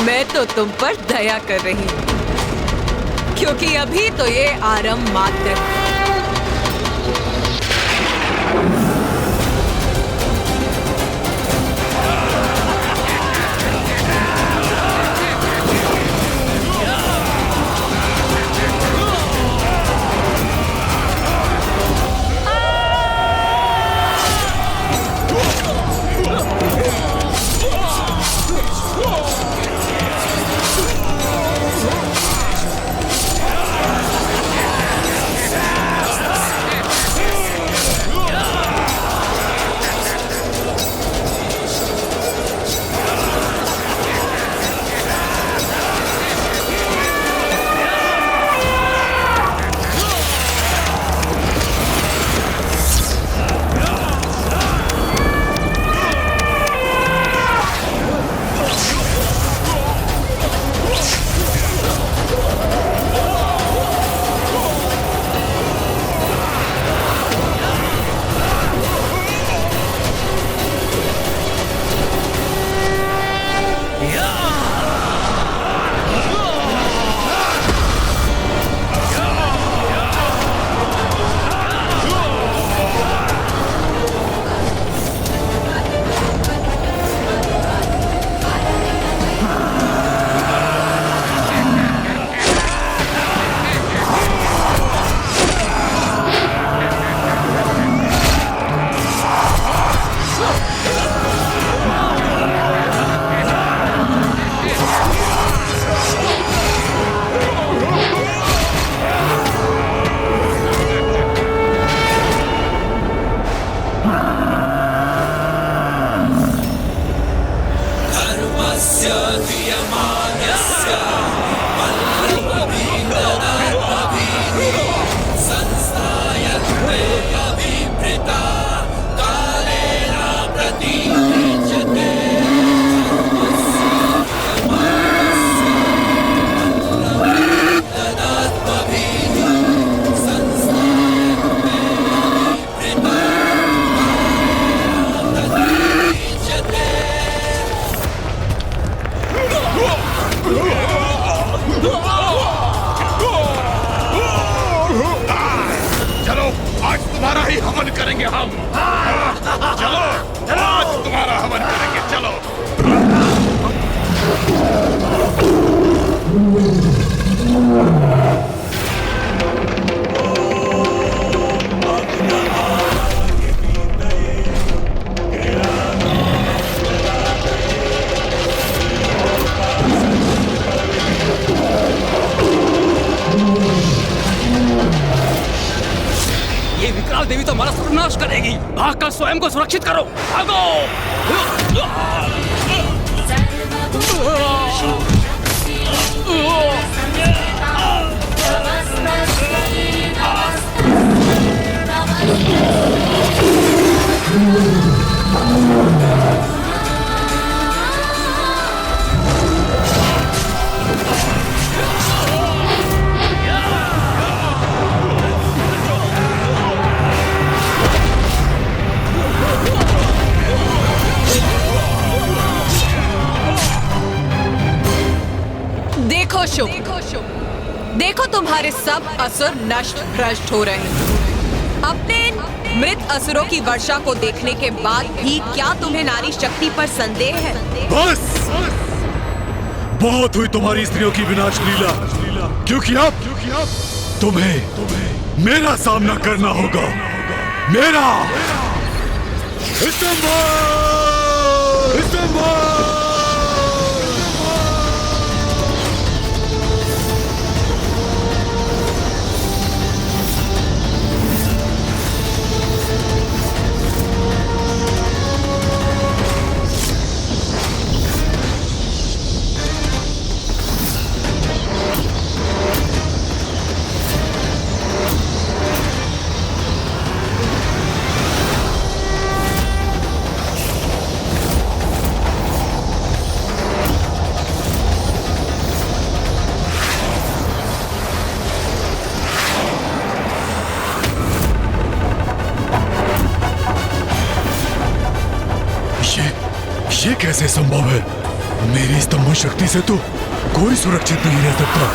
मैं तो तुम पर दया कर रही हूं, क्योंकि अभी तो ये आरंभ मात्र है। चलो आज तुम्हारा ही हवन करेंगे हम। चलो आज तुम्हारा हवन करेंगे। चलो ये विकराल देवी तो हमारा सर्वनाश करेगी। भागकर स्वयं को सुरक्षित करो। भागो। देखो शुभ, देखो तुम्हारे सब असुर नष्ट भ्रष्ट हो रहे हैं। अपने इन मृत असुरों की वर्षा को देखने के बाद भी क्या तुम्हें नारी शक्ति पर संदेह है? बस बहुत हुई तुम्हारी स्त्रियों की विनाश लीला, क्योंकि अब तुम्हें मेरा सामना करना होगा। मेरा ये कैसे संभव है? मेरी स्तंभन शक्ति से तो कोई सुरक्षित नहीं रह सकता।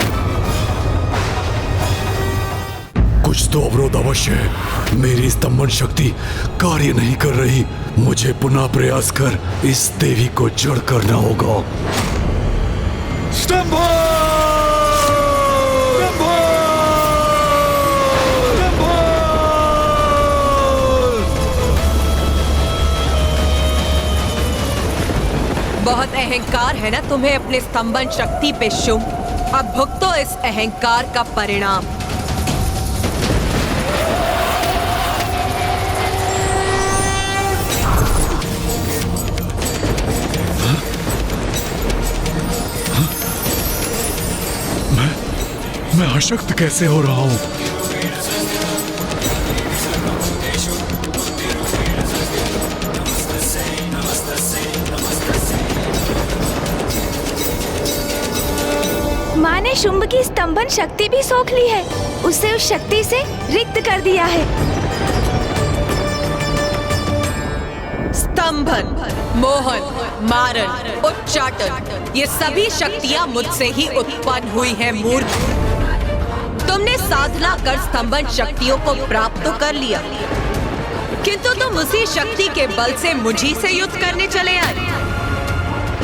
कुछ तो अवरोध अवश्य है। मेरी स्तंभन शक्ति कार्य नहीं कर रही। मुझे पुनः प्रयास कर इस देवी को जड़ करना होगा। बहुत अहंकार है ना तुम्हें अपने स्तंभन शक्ति पे शुभ। अब भुगतो इस अहंकार का परिणाम। मैं अशक्त कैसे हो रहा हूं? माँ ने शुंभ की स्तंभन शक्ति भी सोख ली है। उसे उस शक्ति से रिक्त कर दिया है। स्तंभन, मोहन, मारण, उच्चाटन, ये सभी शक्तियां मुझसे ही उत्पन्न हुई हैं मूर्ख। तुमने साधना कर स्तंभन शक्तियों को प्राप्त तो कर लिया, किंतु तुम उसी शक्ति के बल से मुझी से युद्ध करने चले आए।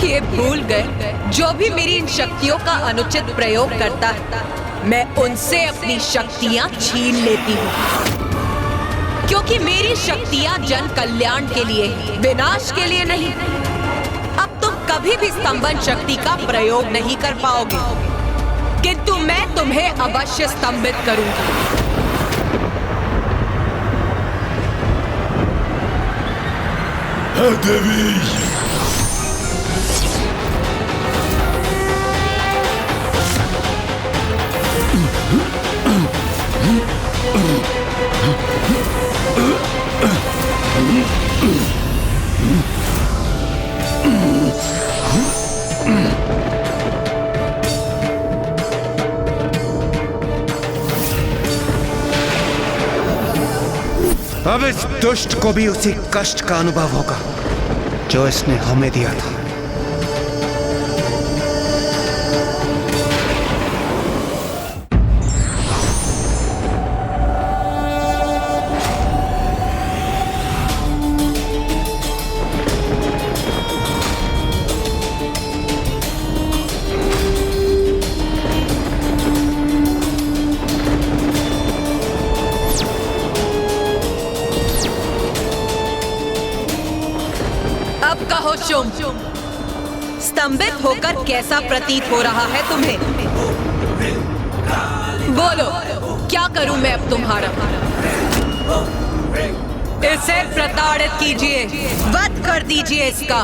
ये भूल गए जो भी मेरी इन शक्तियों का अनुचित प्रयोग करता है, मैं उनसे अपनी शक्तियां छीन लेती हूँ। क्योंकि मेरी शक्तियां जन कल्याण के लिए, विनाश के लिए नहीं। अब तुम कभी भी स्तंभन शक्ति का प्रयोग नहीं कर पाओगे, किंतु मैं तुम्हें अवश्य स्तंभित करूंगी। देवी, अब इस दुष्ट को भी उसी कष्ट का अनुभव होगा जो इसने हमें दिया था। स्तंभित होकर कैसा प्रतीत हो रहा है तुम्हें? बोलो, क्या करूं मैं अब तुम्हारा? इसे प्रताड़ित कीजिए, वध कर दीजिए इसका।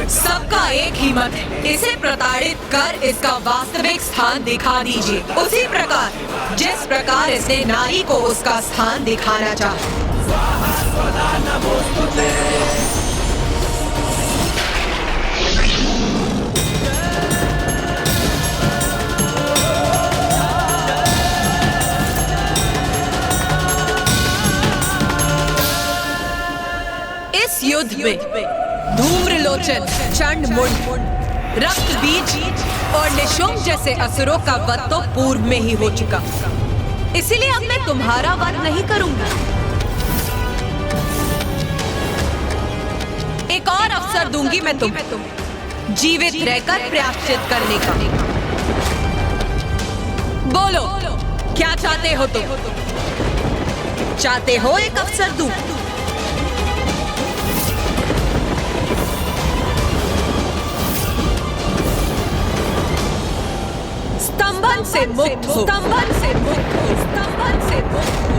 सबका एक ही मत है, इसे प्रताड़ित कर इसका वास्तविक स्थान दिखा दीजिए, उसी प्रकार जिस प्रकार इसने नारी को उसका स्थान दिखाना चाहा। इस युद्ध में धूम्रलोचन, चंडमुंड, रक्त बीज और निशुंभ जैसे असुरों का वध तो पूर्व में ही हो चुका, इसीलिए अब मैं तुम्हारा वध नहीं करूंगा। एक और अवसर दूंगी मैं तुम्हें जीवित रहकर प्रायश्चित करने का। बोलो, क्या चाहते हो तुम? चाहते हो एक अवसर दूं? स्तंभन से मुक्त हो, स्तंभन से मुक्त हो, स्तंभन से मुक्त हो।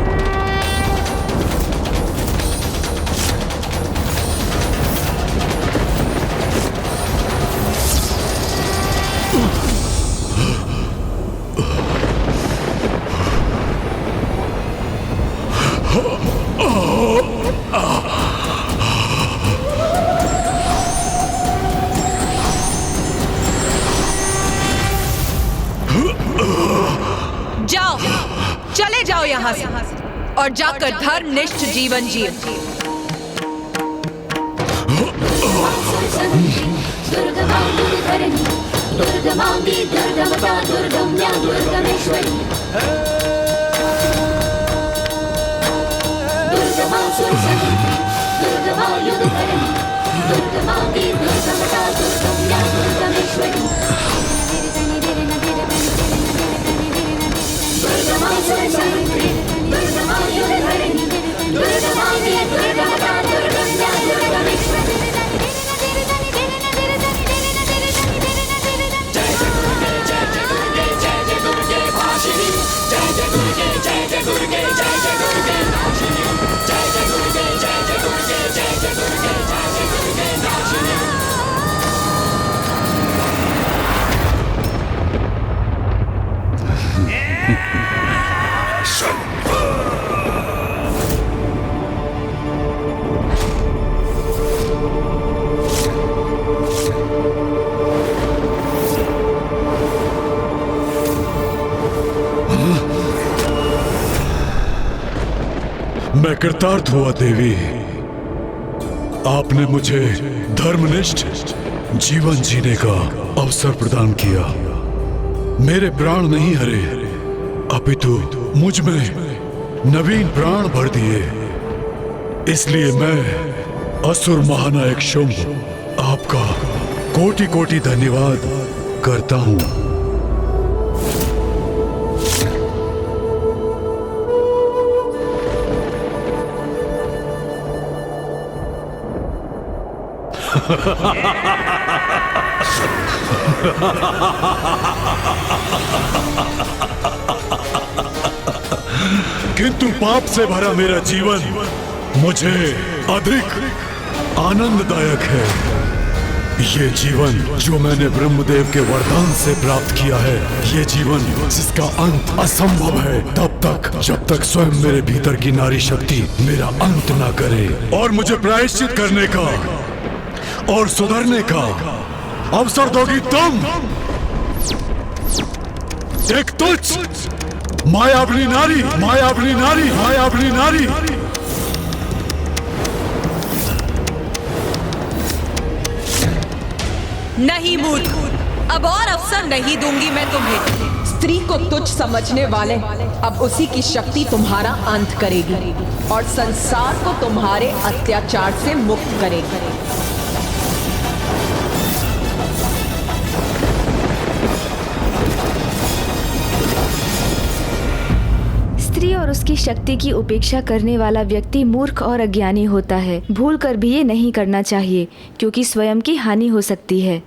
जाओ, चले जाओ यहाँ से और जाकर धर्मनिष्ठ जीवन जिए। दुर्गमांगी दुर्गमता दुर्गम्या दुर्गमेश्वरी दुर्गमा सुरसती दुर्गमा युद्धकरणी दुर्गमांगी दुर्गमता दुर्गम्या दुर्गमेश्वरी दुर्गमा सुरसती दुर्गमा युद्धकरणी दुर्गमांगी दुर्गमता दुर्गम्या दुर्गमेश्वरी मैं कृतार्थ हुआ देवी। आपने मुझे धर्मनिष्ठ जीवन जीने का अवसर प्रदान किया। मेरे प्राण नहीं हरे, अपितु मुझ में नवीन प्राण भर दिए। इसलिए मैं असुर महानायक शुंभ आपका कोटि कोटि धन्यवाद करता हूं। किंतु पाप से भरा मेरा जीवन मुझे अधिक आनंददायक है। ये जीवन जो मैंने ब्रह्मदेव के वरदान से प्राप्त किया है, ये जीवन जिसका अंत असंभव है तब तक जब तक स्वयं मेरे भीतर की नारी शक्ति मेरा अंत ना करे और मुझे प्रायश्चित करने का और सुधरने का अवसर दोगी तुम। एक तुच्छ मायावनी नारी, मायावनी नारी, मायावनी नारी। नहीं मूर्ख, अब और अवसर नहीं दूंगी मैं तुम्हें। स्त्री को तुच्छ समझने वाले अब उसी की शक्ति तुम्हारा अंत करेगी और संसार को तुम्हारे अत्याचार से मुक्त करेगी। स्त्री और उसकी की शक्ति की उपेक्षा करने वाला व्यक्ति मूर्ख और अज्ञानी होता है। भूल कर भी ये नहीं करना चाहिए क्योंकि स्वयं की हानि हो सकती है।